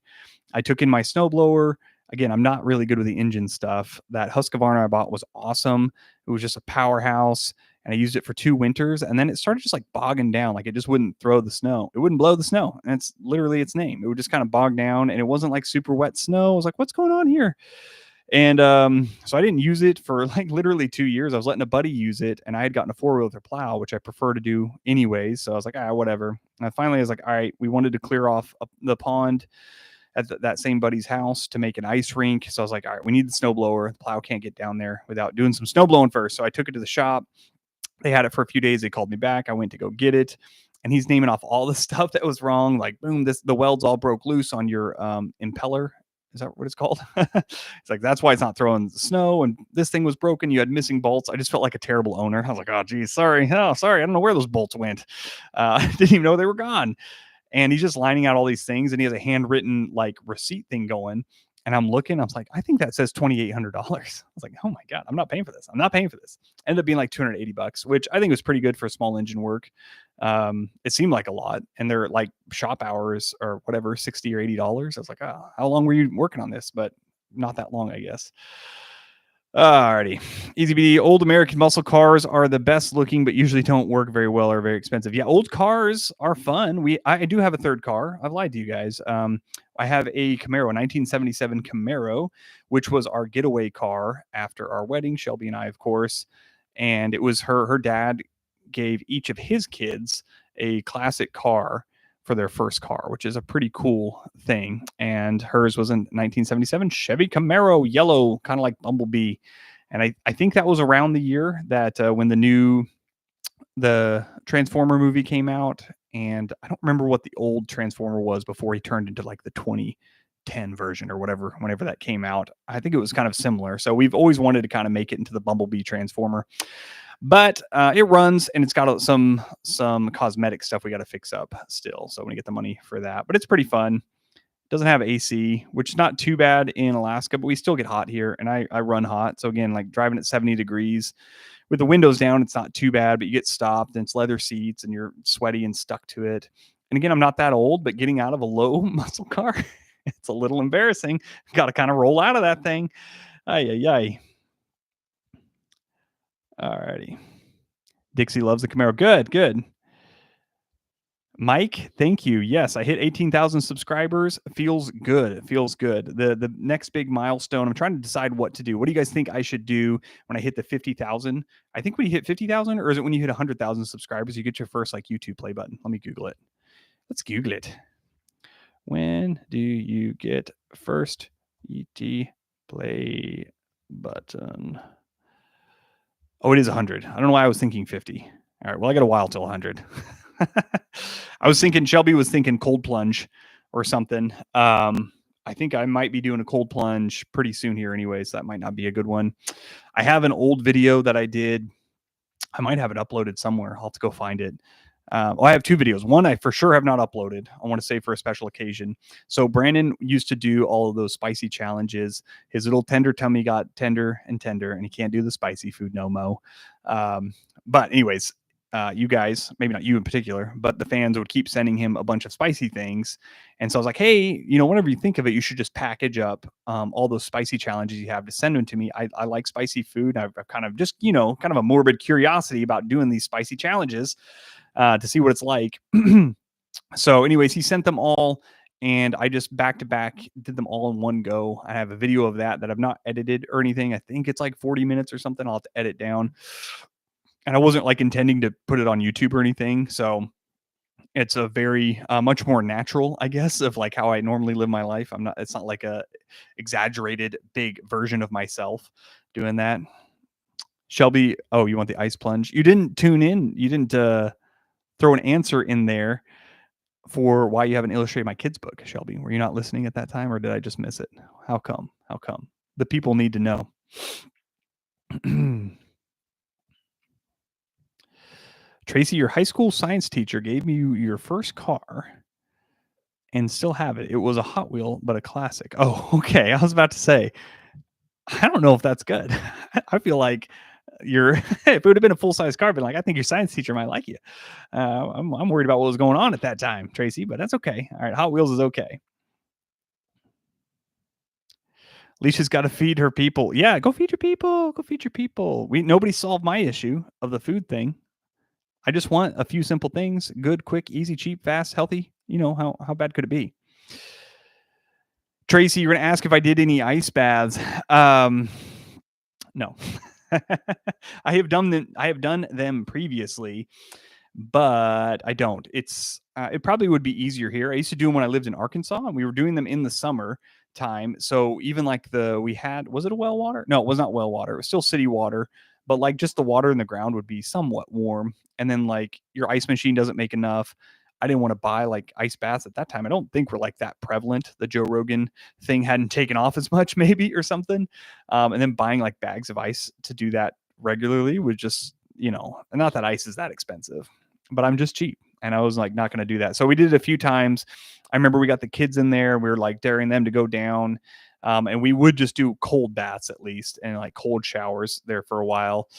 I took in my snowblower. Again, I'm not really good with the engine stuff. That Husqvarna I bought was awesome. It was just a powerhouse, and I used it for 2 winters, and then it started just like bogging down. Like it just wouldn't throw the snow. It wouldn't blow the snow, and it's literally its name. It would just kind of bog down, and it wasn't like super wet snow. I was like, what's going on here? And so I didn't use it for like literally 2 years. I was letting a buddy use it, and I had gotten a 4-wheel with a plow, which I prefer to do anyways. So I was like, whatever. And finally, I was like, all right, we wanted to clear off the pond at that same buddy's house to make an ice rink. So I was like, all right, we need the snowblower. The plow can't get down there without doing some snow blowing first. So I took it to the shop. They had it for a few days. They called me back. I went to go get it. And he's naming off all the stuff that was wrong. Like, boom, the welds all broke loose on your impeller. Is that what it's called? It's like, that's why it's not throwing the snow. And this thing was broken. You had missing bolts. I just felt like a terrible owner. I was like, oh, geez, sorry. Oh, sorry. I don't know where those bolts went. I didn't even know they were gone. And he's just lining out all these things. And he has a handwritten like receipt thing going. And I'm looking, I was like, I think that says $2,800. I was like, oh my God, I'm not paying for this. I'm not paying for this. Ended up being like $280, which I think was pretty good for small engine work. It seemed like a lot. And they're like shop hours or whatever, $60 or $80. I was like, oh, how long were you working on this? But not that long, I guess. Alrighty. Easy BD. Old American muscle cars are the best looking, but usually don't work very well or very expensive. Yeah, old cars are fun. I do have a third car. I've lied to you guys. I have a Camaro, a 1977 Camaro, which was our getaway car after our wedding, Shelby and I, of course. And it was her dad gave each of his kids a classic car for their first car, which is a pretty cool thing. And hers was in 1977 Chevy Camaro, yellow, kind of like Bumblebee. And I think that was around the year that when the Transformer movie came out. And I don't remember what the old Transformer was before he turned into like the 2010 version or whatever, whenever that came out. I think it was kind of similar. So we've always wanted to kind of make it into the Bumblebee Transformer. But it runs, and it's got some cosmetic stuff we got to fix up still. So I'm gonna get the money for that. But it's pretty fun. Doesn't have AC, which is not too bad in Alaska, but we still get hot here, and I run hot. So again, like driving at 70 degrees with the windows down, it's not too bad, but you get stopped, and it's leather seats, and you're sweaty and stuck to it. And again, I'm not that old, but getting out of a low muscle car, it's a little embarrassing. Got to kind of roll out of that thing. Ay, ay, ay. Alrighty. Dixie loves the Camaro. Good, good. Mike, thank you. Yes, I hit 18,000 subscribers. Feels good. It feels good. The next big milestone, I'm trying to decide what to do. What do you guys think I should do when I hit the 50,000? I think when you hit 50,000, or is it when you hit 100,000 subscribers, you get your first like YouTube play button? Let me Google it. Let's Google it. When do you get first ET play button. Oh, it is 100. I don't know why I was thinking 50. All right, well, I got a while till 100. I was thinking Shelby was thinking cold plunge or something. I think I might be doing a cold plunge pretty soon here anyways. So that might not be a good one. I have an old video that I did. I might have it uploaded somewhere. I'll have to go find it. Well, I have two videos. One I for sure have not uploaded. I want to save for a special occasion. So Brandon used to do all of those spicy challenges. His little tender tummy got tender, and he can't do the spicy food no mo. But anyways, you guys, maybe not you in particular, but the fans would keep sending him a bunch of spicy things. And so I was like, hey, whenever you think of it, you should just package up all those spicy challenges you have to send them to me. I like spicy food. I've kind of just, kind of a morbid curiosity about doing these spicy challenges to see what it's like. So anyways, he sent them all and I just back to back did them all in one go. I have a video of that I've not edited or anything. I think it's like 40 minutes or something. I'll have to edit down. And I wasn't like intending to put it on YouTube or anything. So it's a very much more natural, I guess, of like how I normally live my life. It's not like a exaggerated big version of myself doing that. Shelby, oh, you want the ice plunge? You didn't tune in. You didn't throw an answer in there for why you haven't illustrated my kids' book, Shelby. Were you not listening at that time or did I just miss it? How come? How come? The people need to know. Tracy, your high school science teacher gave you your first car and still have it. It was a Hot Wheel, but a classic. Oh, okay. I was about to say, I don't know if that's good. I feel like if it would have been a full size car, I'd been like, I think your science teacher might like you. I'm worried about what was going on at that time, Tracy, but that's okay. All right. Hot Wheels is okay. Leisha's got to feed her people. Yeah, go feed your people. Go feed your people. Nobody solved my issue of the food thing. I just want a few simple things: good, quick, easy, cheap, fast, healthy. How bad could it be? Tracy, you're gonna ask if I did any ice baths. No. I have done them previously, but I don't. It probably would be easier here. I used to do them when I lived in Arkansas, and we were doing them in the summer time. So even like was it a well water? No, it was not well water. It was still city water, but like just the water in the ground would be somewhat warm. And then like your ice machine doesn't make enough. I didn't want to buy like ice baths at that time. I don't think were like that prevalent. The Joe Rogan thing hadn't taken off as much, maybe, or something. And then buying like bags of ice to do that regularly was just, not that ice is that expensive, but I'm just cheap. And I was like, not going to do that. So we did it a few times. I remember we got the kids in there. We were like daring them to go down. And we would just do cold baths at least and like cold showers there for a while.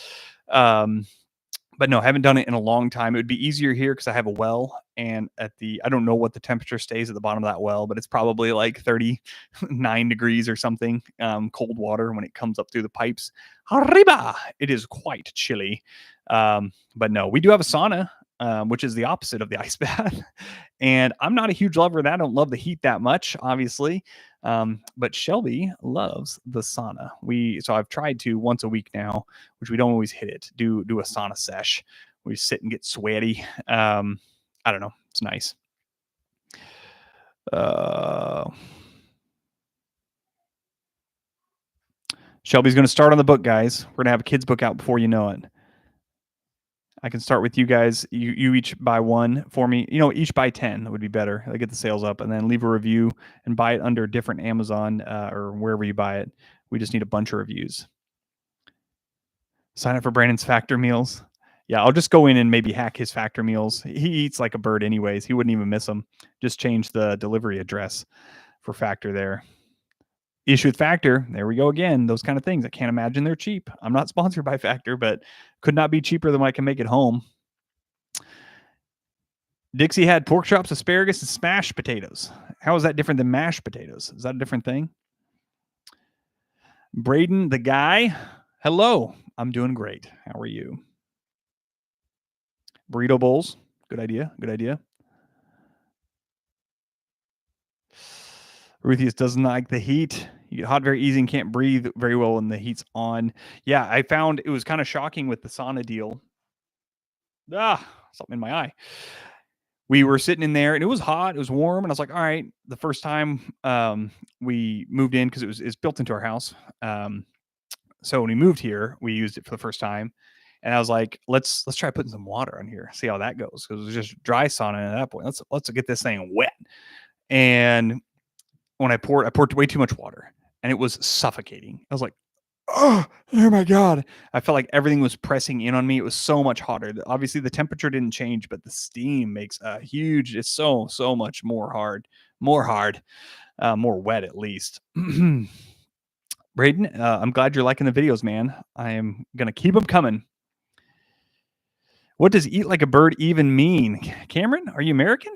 But no, I haven't done it in a long time. It would be easier here because I have a well, and I don't know what the temperature stays at the bottom of that well, but it's probably like 39 degrees or something, cold water when it comes up through the pipes. Arriba! It is quite chilly. But no, we do have a sauna, which is the opposite of the ice bath. And I'm not a huge lover of that. I don't love the heat that much, obviously. But Shelby loves the sauna. So I've tried to once a week now, which we don't always hit it, do a sauna sesh. We sit and get sweaty. I don't know. It's nice. Shelby's going to start on the book, guys. We're going to have a kid's book out before you know it. I can start with you guys. You each buy one for me. Each buy 10. That would be better. I get the sales up, and then leave a review and buy it under different Amazon or wherever you buy it. We just need a bunch of reviews. Sign up for Brandon's Factor meals. Yeah, I'll just go in and maybe hack his Factor meals. He eats like a bird anyways. He wouldn't even miss them. Just change the delivery address for Factor there. Issue with Factor. There we go again. Those kind of things. I can't imagine they're cheap. I'm not sponsored by Factor, but could not be cheaper than what I can make at home. Dixie had pork chops, asparagus, and smashed potatoes. How is that different than mashed potatoes? Is that a different thing? Braden, the guy. Hello. I'm doing great. How are you? Burrito bowls. Good idea. Good idea. Ruthius doesn't like the heat. You get hot very easy and can't breathe very well when the heat's on. Yeah, I found it was kind of shocking with the sauna deal. Something in my eye. We were sitting in there and it was hot. It was warm. And I was like, all right, the first time we moved in, because it's built into our house. So when we moved here, we used it for the first time, and I was like, let's try putting some water on here, see how that goes, because it was just dry sauna at that point. Let's get this thing wet. And when I poured way too much water, and it was suffocating. I was like, oh my god! I felt like everything was pressing in on me. It was so much hotter. Obviously, the temperature didn't change, but the steam makes a huge. It's so much more hard, more wet at least. Braden, I'm glad you're liking the videos, man. I am gonna keep them coming. What does eat like a bird even mean? Cameron, are you American?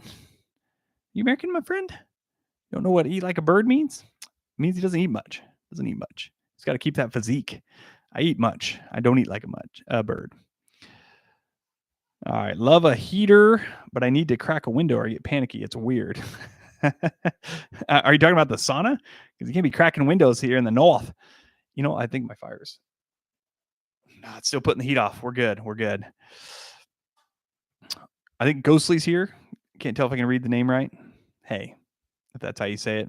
You American, my friend? You don't know what eat like a bird means? It means he doesn't eat much. Doesn't eat much. He's got to keep that physique. I eat much. I don't eat like a bird. All right. Love a heater, but I need to crack a window or I get panicky. It's weird. Are you talking about the sauna? Because you can't be cracking windows here in the north. You know, I think my fire's. No, it's still putting the heat off. We're good. We're good. I think Ghostly's here. Can't tell if I can read the name right. Hey, if that's how you say it.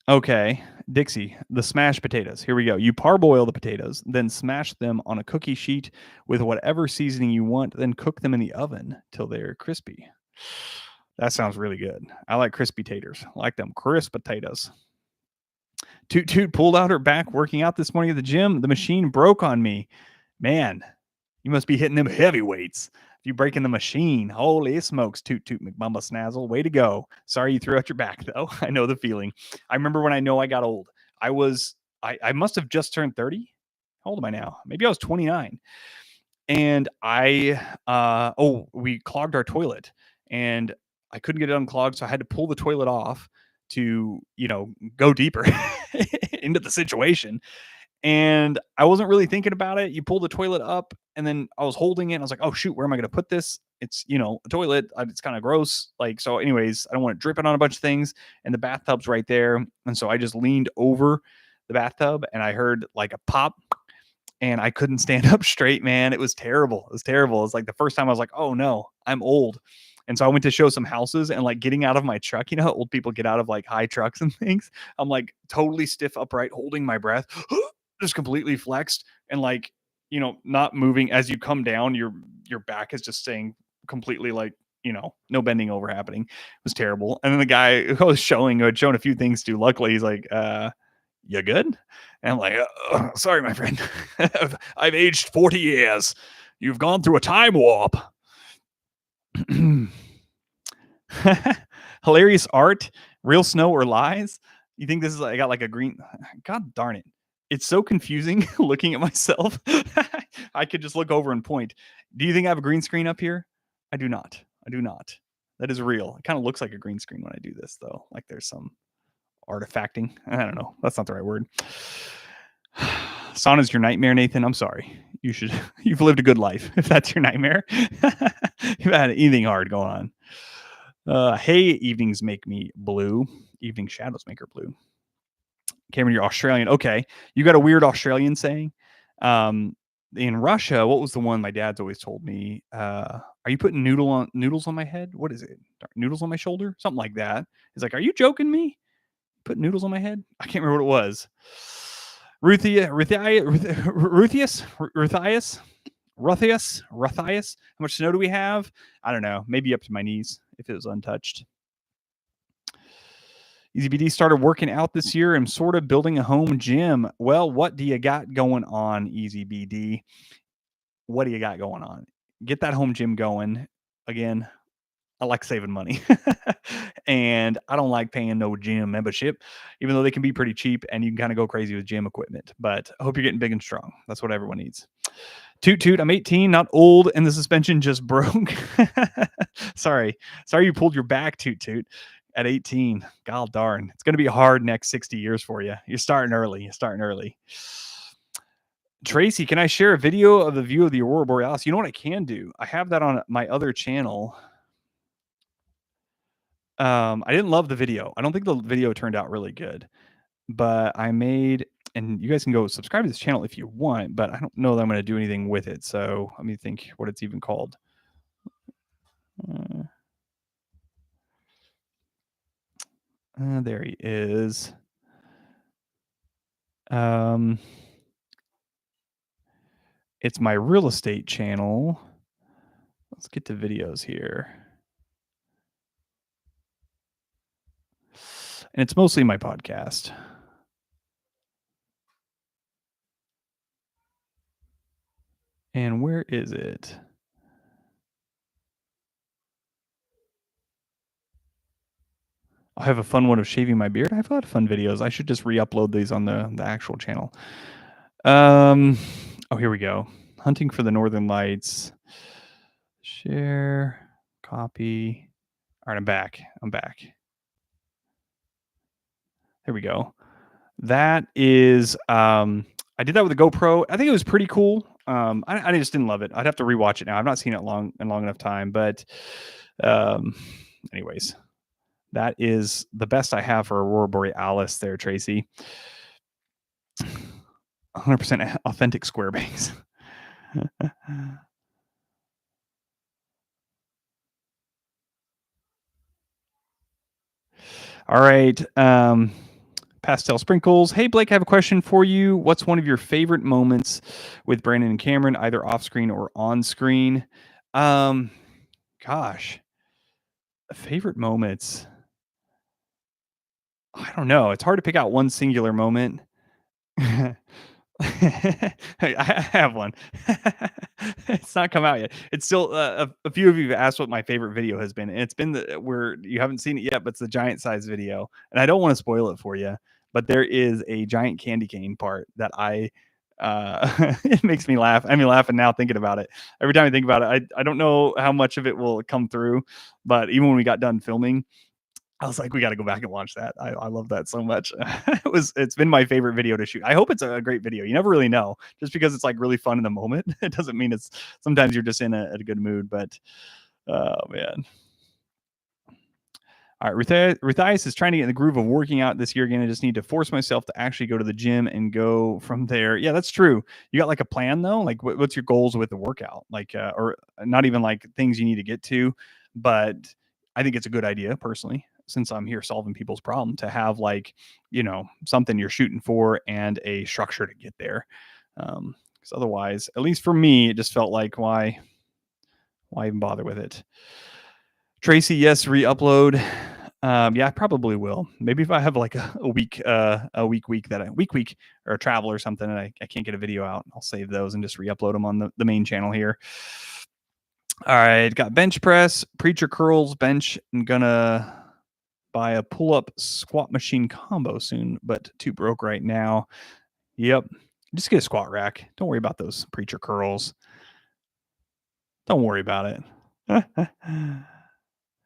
Okay, Dixie, the smashed potatoes. Here we go. You parboil the potatoes, then smash them on a cookie sheet with whatever seasoning you want, then cook them in the oven till they're crispy. That sounds really good. I like crispy taters. I like them crisp potatoes. Toot Toot pulled out her back working out this morning at the gym. The machine broke on me. Man, you must be hitting them heavy weights. If you breaking the machine, holy smokes, Toot Toot McBumba Snazzle, way to go. Sorry you threw out your back though. I know the feeling. I remember when I know I got old. I must have just turned 30. How old am I now? Maybe I was 29. And we clogged our toilet and I couldn't get it unclogged, so I had to pull the toilet off to, go deeper into the situation. And I wasn't really thinking about it. You pull the toilet up, and then I was holding it. And I was like, "Oh shoot, where am I going to put this?" It's a toilet. It's kind of gross. Like so. Anyways, I don't want it dripping on a bunch of things. And the bathtub's right there, and so I just leaned over the bathtub, and I heard like a pop, and I couldn't stand up straight. Man, it was terrible. It was terrible. It's like the first time I was like, "Oh no, I'm old." And so I went to show some houses and like getting out of my truck, how old people get out of like high trucks and things. I'm like totally stiff upright, holding my breath, just completely flexed and like, not moving as you come down, your back is just staying completely like, no bending over happening. It was terrible. And then the guy who I was showing, who had shown a few things to, luckily he's like, you good? And I'm like, sorry, my friend. I've aged 40 years. You've gone through a time warp. Hilarious art, real snow or lies. You think this is I got like a green. God darn it. It's so confusing looking at myself. I could just look over and point. Do you think I have a green screen up here? I do not. I do not. That is real. It kind of looks like a green screen when I do this, though. Like there's some artifacting. I don't know. That's not the right word. Sauna's your nightmare, Nathan. I'm sorry. You've lived a good life if that's your nightmare. You've had anything hard going on. Hey, evenings make me blue. Evening shadows make her blue. Cameron, you're Australian. Okay. You got a weird Australian saying. In Russia, what was the one my dad's always told me? Are you putting noodles on my head? What is it? Noodles on my shoulder? Something like that. He's like, are you joking me? Put noodles on my head? I can't remember what it was. Ruthius. How much snow do we have? I don't know. Maybe up to my knees if it was untouched. EasyBD started working out this year and sort of building a home gym. Well, what do you got going on, EasyBD? What do you got going on? Get that home gym going. Again, I like saving money. And I don't like paying no gym membership, even though they can be pretty cheap and you can kind of go crazy with gym equipment. But I hope you're getting big and strong. That's what everyone needs. Toot toot, I'm 18, not old, and the suspension just broke. Sorry you pulled your back, toot toot, at 18. God darn. It's going to be a hard next 60 years for you. You're starting early. Tracy, can I share a video of the view of the Aurora Borealis? You know what I can do? I have that on my other channel. I didn't love the video. I don't think the video turned out really good, but I made, and you guys can go subscribe to this channel if you want, but I don't know that I'm going to do anything with it. So let me think what it's even called. There he is. Um, it's my real estate channel. Let's get to videos here. And it's mostly my podcast. And where is it? I have a fun one of shaving my beard. I have a lot of fun videos. I should just re-upload these on the actual channel. Oh, here we go. Hunting for the Northern Lights. Share, copy. All right, I'm back. I'm back. There we go. That is, I did that with a GoPro. I think it was pretty cool. I just didn't love it. I'd have to rewatch it now. I've not seen it long enough time, but, um, anyways, that is the best I have for Aurora Borealis there, Tracy. 100% authentic square bangs. All right. Pastel Sprinkles. Hey, Blake, I have a question for you. What's one of your favorite moments with Brandon and Cameron, either off screen or on screen? Gosh, favorite moments. I don't know. It's hard to pick out one singular moment. I have one. It's not come out yet. It's still a few of you have asked what my favorite video has been. And it's been where you haven't seen it yet, but it's the giant size video. And I don't want to spoil it for you, but there is a giant candy cane part that it makes me laugh. I mean, laughing now thinking about it. Every time I think about it, I don't know how much of it will come through, but even when we got done filming, I was like, we got to go back and watch that. I love that so much. It's been my favorite video to shoot. I hope it's a great video. You never really know, just because it's like really fun in the moment. It doesn't mean it's, sometimes you're just in a good mood, but oh man. All right. Ruthias is trying to get in the groove of working out this year again. I just need to force myself to actually go to the gym and go from there. Yeah, that's true. You got like a plan though? Like what's your goals with the workout? Like, or not even like things you need to get to, but I think it's a good idea personally, since I'm here solving people's problem, to have like, something you're shooting for and a structure to get there. Because otherwise, at least for me, it just felt like why even bother with it? Tracy, yes, re-upload. Yeah, I probably will. Maybe if I have like a week or a travel or something, and I can't get a video out, I'll save those and just re-upload them on the main channel here. All right, got bench press, preacher curls, bench. I'm gonna buy a pull-up squat machine combo soon, but too broke right now. Yep, just get a squat rack. Don't worry about those preacher curls. Don't worry about it.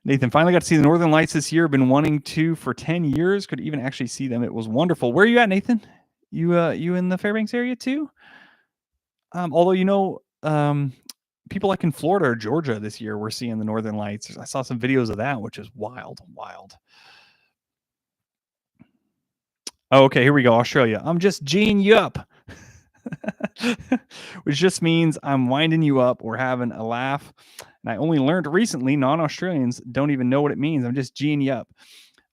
Nathan, finally got to see the Northern Lights this year. Been wanting to for 10 years. Could even actually see them. It was wonderful. Where are you at, Nathan? You in the Fairbanks area too? Although people like in Florida or Georgia this year we're seeing the Northern Lights. I saw some videos of that, which is wild. Oh, okay, here we go. Australia. I'm just G'ing you up. Which just means I'm winding you up. We're having a laugh. And I only learned recently non-Australians don't even know what it means. I'm just G'ing you up.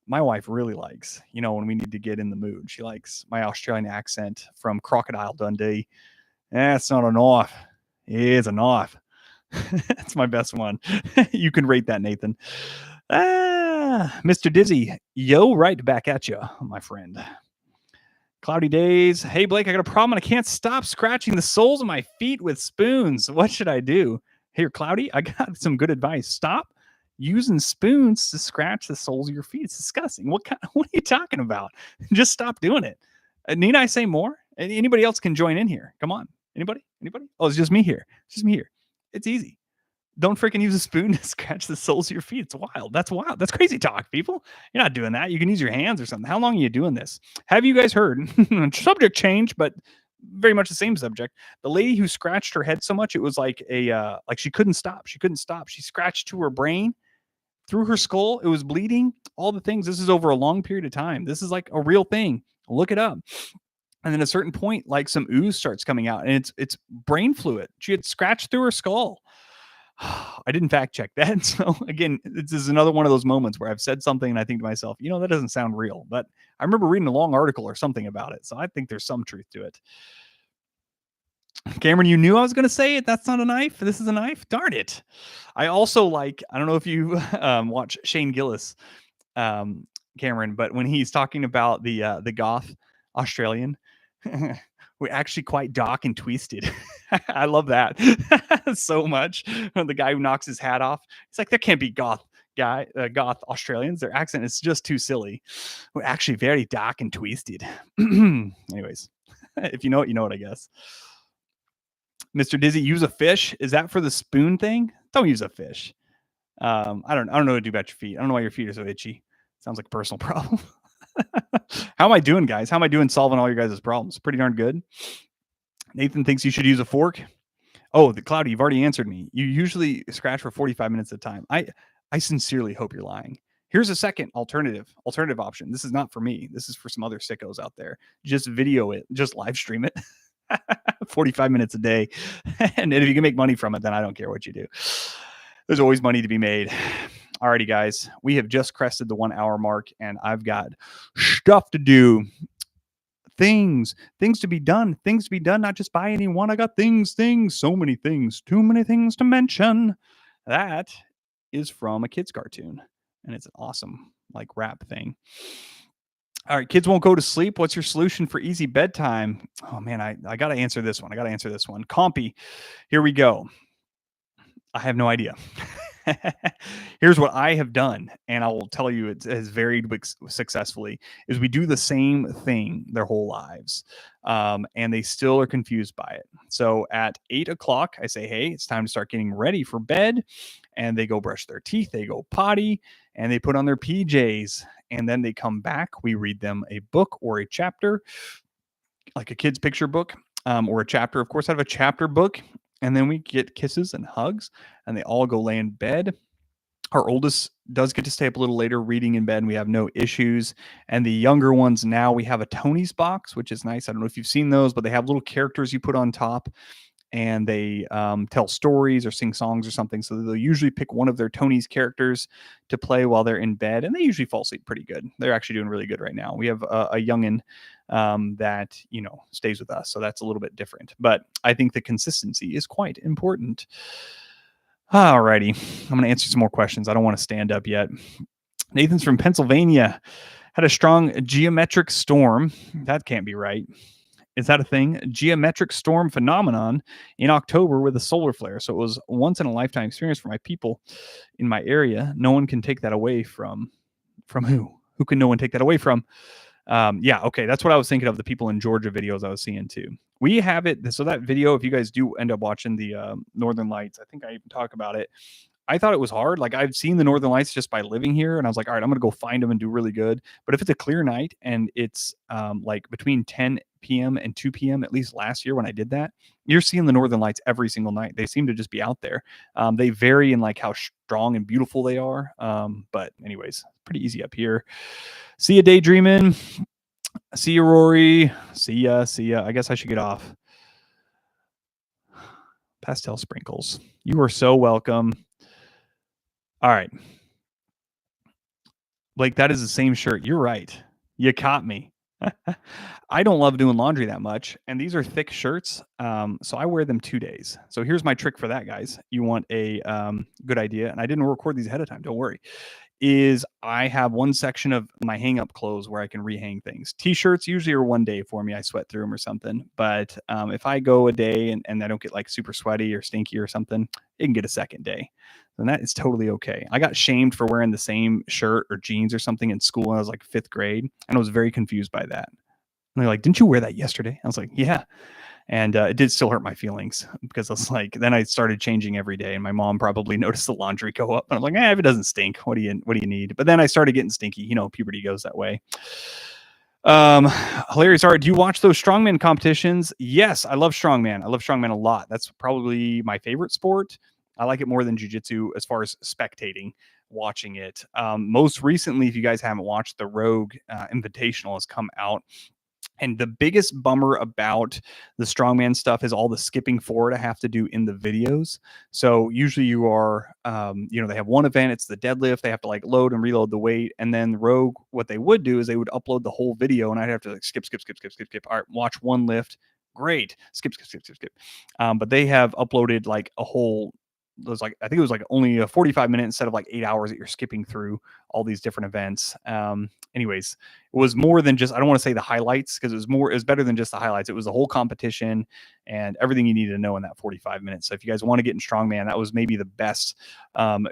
My wife really likes, when we need to get in the mood. She likes my Australian accent from Crocodile Dundee. That's not a knife. It's a knife. That's my best one. You can rate that, Nathan. Mr. Dizzy, yo, right back at you, my friend. Cloudy days. Hey, Blake, I got a problem and I can't stop scratching the soles of my feet with spoons. What should I do? Here, Cloudy, I got some good advice. Stop using spoons to scratch the soles of your feet. It's disgusting. What are you talking about? Just stop doing it. Need I say more? Anybody else can join in here. Come on. Anybody? Oh, it's just me here. It's easy. Don't freaking use a spoon to scratch the soles of your feet. It's wild. That's wild. That's crazy talk, people. You're not doing that. You can use your hands or something. How long are you doing this? Have you guys heard? Subject change, but very much the same subject. The lady who scratched her head so much, it was like like she couldn't stop. She scratched to her brain, through her skull. It was bleeding. All the things. This is over a long period of time. This is like a real thing. Look it up. And then at a certain point, like some ooze starts coming out, and it's brain fluid. She had scratched through her skull. I didn't fact check that. So again, this is another one of those moments where I've said something and I think to myself, that doesn't sound real. But I remember reading a long article or something about it. So I think there's some truth to it. Cameron, you knew I was going to say it. That's not a knife. This is a knife. Darn it. I also I don't know if you watch Shane Gillis, um, Cameron, but when he's talking about the goth Australian, we're actually quite dark and twisted. I love that so much. The guy who knocks his hat off, he's like, there can't be goth Australians. Their accent is just too silly. We're actually very dark and twisted. Anyways, if you know it, you know it, I guess. Mr. Dizzy, use a fish. Is that for the spoon thing? Don't use a fish. I don't know what to do about your feet. I don't know why your feet are so itchy. Sounds like a personal problem. How am I doing, guys? How am I doing solving all your guys' problems? Pretty darn good. Nathan thinks you should use a fork. Oh, the Cloudy, you've already answered me. You usually scratch for 45 minutes at a time. I sincerely hope you're lying. Here's a second alternative option. This is not for me. This is for some other sickos out there. Just video it, just live stream it. 45 minutes a day. And if you can make money from it, then I don't care what you do. There's always money to be made. Alrighty, guys, we have just crested the 1 hour mark and I've got stuff to do. Things to be done, not just by anyone. I got things, so many things, too many things to mention. That is from a kid's cartoon and it's an awesome rap thing. All right, kids won't go to sleep. What's your solution for easy bedtime? Oh man, I got to answer this one. Compy, here we go. I have no idea. Here's what I have done, and I will tell you it has varied successfully, is we do the same thing their whole lives, and they still are confused by it. So at 8 o'clock, I say, hey, it's time to start getting ready for bed, and they go brush their teeth, they go potty, and they put on their PJs, and then they come back. We read them a book or a chapter, like a kid's picture book, or a chapter, of course, out of a chapter book. And then we get kisses and hugs, and they all go lay in bed. Our oldest does get to stay up a little later reading in bed, and we have no issues. And the younger ones, now we have a Tony's box, which is nice. I don't know if you've seen those, but they have little characters you put on top, and they tell stories or sing songs or something. So they'll usually pick one of their Tony's characters to play while they're in bed, and they usually fall asleep pretty good. They're actually doing really good right now. We have a youngin' that stays with us, so that's a little bit different. But I think the consistency is quite important. Alrighty, I'm going to answer some more questions. I don't want to stand up yet. Nathan's from Pennsylvania. Had a strong geometric storm. That can't be right. Is that a thing? Geometric storm phenomenon in October with a solar flare. So it was once in a lifetime experience for my people in my area. No one can take that away from who? Who can no one take that away from? Yeah, okay. That's what I was thinking of, the people in Georgia videos I was seeing too. We have it. So that video, if you guys do end up watching the Northern Lights, I think I even talk about it. I thought it was hard. I've seen the Northern Lights just by living here, and I was like, all right, I'm gonna go find them and do really good. But if it's a clear night and it's between 10 p.m. and 2 p.m., at least last year when I did that, you're seeing the Northern Lights every single night. They seem to just be out there. They vary in how strong and beautiful they are. But anyways, pretty easy up here. See ya, daydreaming. See ya, Rory. See ya. I guess I should get off. Pastel sprinkles. You are so welcome. All right. Blake, that is the same shirt. You're right. You caught me. I don't love doing laundry that much, and these are thick shirts, so I wear them 2 days. So here's my trick for that, guys. You want a good idea, and I didn't record these ahead of time. Don't worry. Is I have one section of my hang-up clothes where I can rehang things. T-shirts usually are 1 day for me. I sweat through them or something. But if I go a day and I don't get super sweaty or stinky or something, it can get a second day. And that is totally okay. I got shamed for wearing the same shirt or jeans or something in school when I was 5th grade, and I was very confused by that. And they're like, didn't you wear that yesterday? I was like, yeah. And it did still hurt my feelings because I was then I started changing every day, and my mom probably noticed the laundry go up. And I'm like, if it doesn't stink, what do you need? But then I started getting stinky. Puberty goes that way. Hilarious. All right, do you watch those strongman competitions? Yes, I love strongman. I love strongman a lot. That's probably my favorite sport. I like it more than jiu-jitsu as far as spectating, watching it. Most recently, if you guys haven't watched, the Rogue Invitational has come out. And the biggest bummer about the strongman stuff is all the skipping forward I have to do in the videos. So usually you are, they have one event, it's the deadlift. They have to like load and reload the weight. And then Rogue, what they would do is they would upload the whole video and I'd have to like skip, skip, skip, skip, skip, skip. All right, watch one lift. Great. Skip, skip, skip, skip, skip. But they have uploaded like a whole, I think it was like only a 45 minute instead of like 8 hours that you're skipping through all these different events. Anyways, it was more than just, I don't want to say the highlights because it was better than just the highlights. It was the whole competition and everything you needed to know in that 45 minutes. So if you guys want to get in strongman, that was maybe the best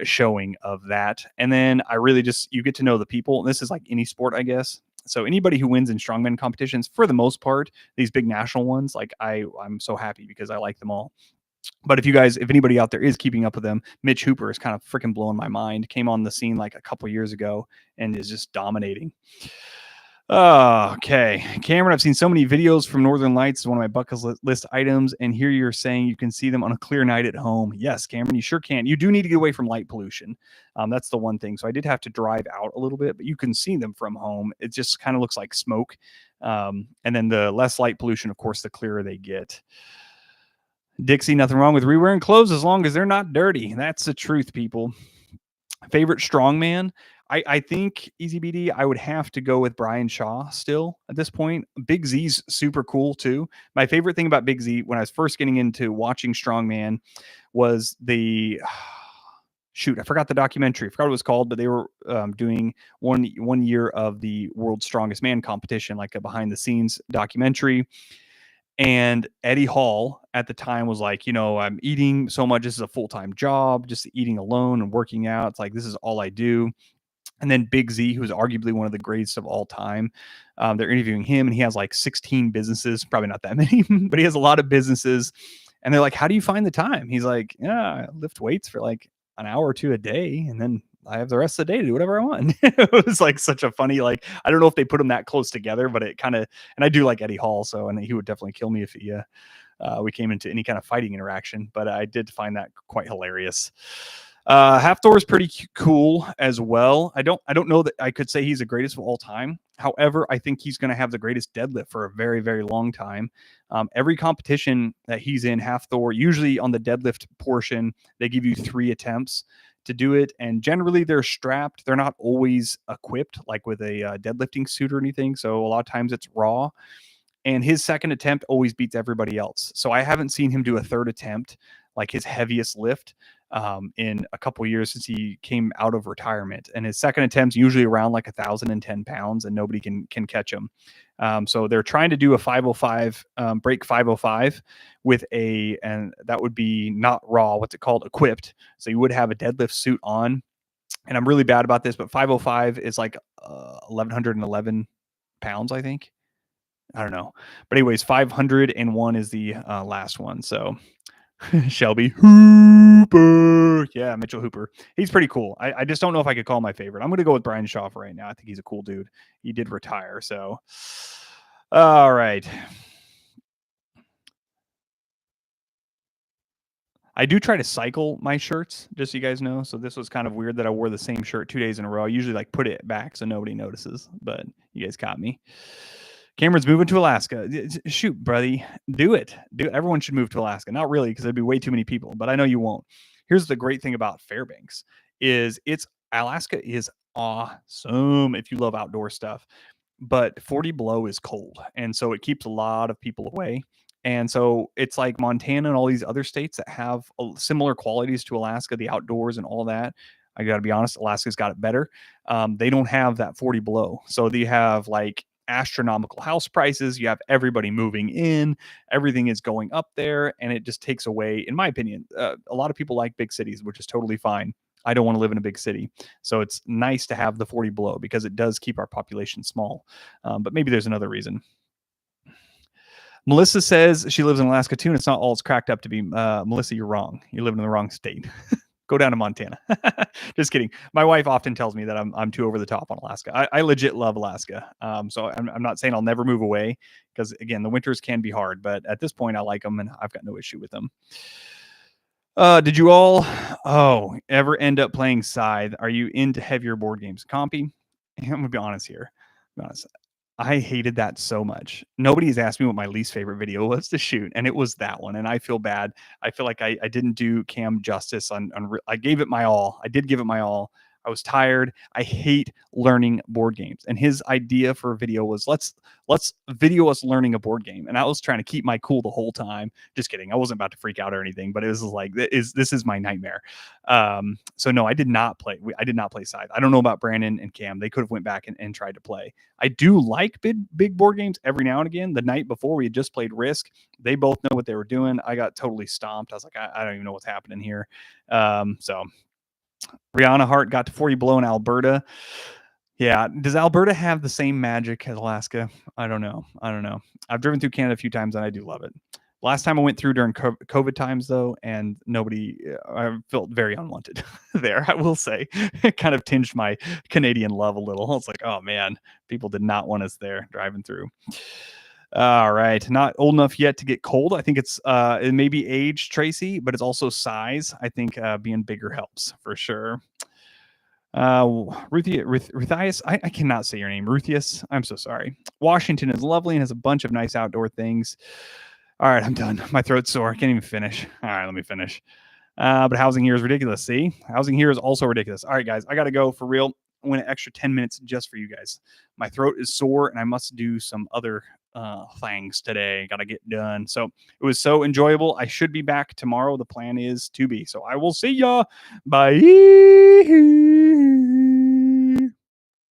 showing of that. And then I really just, you get to know the people. And this is like any sport, I guess. So anybody who wins in strongman competitions, for the most part, these big national ones, like I'm so happy because I like them all. But if anybody out there is keeping up with them, Mitch Hooper is kind of freaking blowing my mind. Came on the scene like a couple years ago and is just dominating. Okay. Cameron, I've seen so many videos from Northern Lights. It's one of my bucket list items. And here you're saying you can see them on a clear night at home. Yes, Cameron, you sure can. You do need to get away from light pollution. That's the one thing. So I did have to drive out a little bit, but you can see them from home. It just kind of looks like smoke. And then the less light pollution, of course, the clearer they get. Dixie, nothing wrong with re-wearing clothes as long as they're not dirty. That's the truth, people. Favorite strongman? I think Easy BD, I would have to go with Brian Shaw still at this point. Big Z's super cool too. My favorite thing about Big Z when I was first getting into watching strongman was the shoot, I forgot the documentary. I forgot what it was called, but they were doing one year of the World's Strongest Man competition, like a behind the scenes documentary. And Eddie Hall at the time was like, I'm eating so much. This is a full-time job, just eating alone and working out. It's like, this is all I do. And then Big Z, who's arguably one of the greatest of all time. They're interviewing him and he has like 16 businesses, probably not that many, but he has a lot of businesses. And they're like, how do you find the time? He's like, yeah, I lift weights for like an hour or two a day. And then I have the rest of the day to do whatever I want. It was like such a funny, like, I don't know if they put them that close together, but it kind of, and I do like Eddie Hall. So, and he would definitely kill me if we came into any kind of fighting interaction, but I did find that quite hilarious. Half Thor is pretty cool as well. I don't know that I could say he's the greatest of all time. However, I think he's going to have the greatest deadlift for a very, very long time. Every competition that he's in, Half Thor, usually on the deadlift portion, they give you 3 attempts to do it. And generally they're strapped. They're not always equipped like with a deadlifting suit or anything. So a lot of times it's raw. And his second attempt always beats everybody else. So I haven't seen him do a third attempt, like his heaviest lift, in a couple years since he came out of retirement. And his second attempt's usually around like 1,010 pounds, and nobody can catch him. So they're trying to do a 505, break 505 and that would be not raw, what's it called? Equipped. So you would have a deadlift suit on. And I'm really bad about this, but 505 is like 1,111 pounds, I think. I don't know. But anyways, 501 is the last one. So Shelby Hooper. Yeah, Mitchell Hooper. He's pretty cool. I just don't know if I could call him my favorite. I'm going to go with Brian Shaw for right now. I think he's a cool dude. He did retire. So, all right. I do try to cycle my shirts, just so you guys know. So this was kind of weird that I wore the same shirt 2 days in a row. I usually like put it back so nobody notices, but you guys caught me. Cameron's moving to Alaska. Shoot, buddy, do it. Everyone should move to Alaska. Not really, because there'd be way too many people, but I know you won't. Here's the great thing about Fairbanks is Alaska is awesome if you love outdoor stuff, but 40 below is cold. And so it keeps a lot of people away. And so it's like Montana and all these other states that have similar qualities to Alaska, the outdoors and all that. I got to be honest, Alaska's got it better. They don't have that 40 below. So they have like astronomical house prices. You have everybody moving in. Everything is going up there. And it just takes away, in my opinion, a lot of people like big cities, which is totally fine. I don't want to live in a big city. So it's nice to have the 40 below because it does keep our population small. But maybe there's another reason. Melissa says she lives in Alaska too, and it's not all it's cracked up to be. Melissa, you're wrong. You live in the wrong state. Go down to Montana. Just kidding. My wife often tells me that I'm too over the top on Alaska. I legit love Alaska. So I'm not saying I'll never move away because, again, the winters can be hard. But at this point, I like them, and I've got no issue with them. Did you all ever end up playing Scythe? Are you into heavier board games? Compy, I'm going to be honest here. I hated that so much. Nobody's asked me what my least favorite video was to shoot, and it was that one, and I feel bad. I feel like I didn't do Cam justice on I gave it my all. I did give it my all. I was tired. I hate learning board games. And his idea for a video was let's video us learning a board game. And I was trying to keep my cool the whole time. Just kidding. I wasn't about to freak out or anything, but it was like this is my nightmare. So no, I did not play. I did not play side. I don't know about Brandon and Cam. They could have went back and tried to play. I do like big board games every now and again. The night before we had just played Risk. They both know what they were doing. I got totally stomped. I was like, I don't even know what's happening here. So Brianna Hart got to 40 below in Alberta. Yeah. Does Alberta have the same magic as Alaska? I don't know. I don't know. I've driven through Canada a few times and I do love it. Last time I went through during COVID times, though, and nobody, I felt very unwanted there, I will say. It kind of tinged my Canadian love a little. It's like, oh man, people did not want us there driving through. All right. Not old enough yet to get cold. I think it may be age, Tracy, but it's also size. I think being bigger helps for sure. Ruthius, I cannot say your name. Ruthius, I'm so sorry. Washington is lovely and has a bunch of nice outdoor things. All right, I'm done. My throat's sore. I can't even finish. All right, let me finish. But housing here is ridiculous. See, housing here is also ridiculous. All right, guys, I got to go for real. I went an extra 10 minutes just for you guys. My throat is sore and I must do some other things today. Got to get done. So it was so enjoyable. I should be back tomorrow. The plan is to be. So I will see ya. Bye.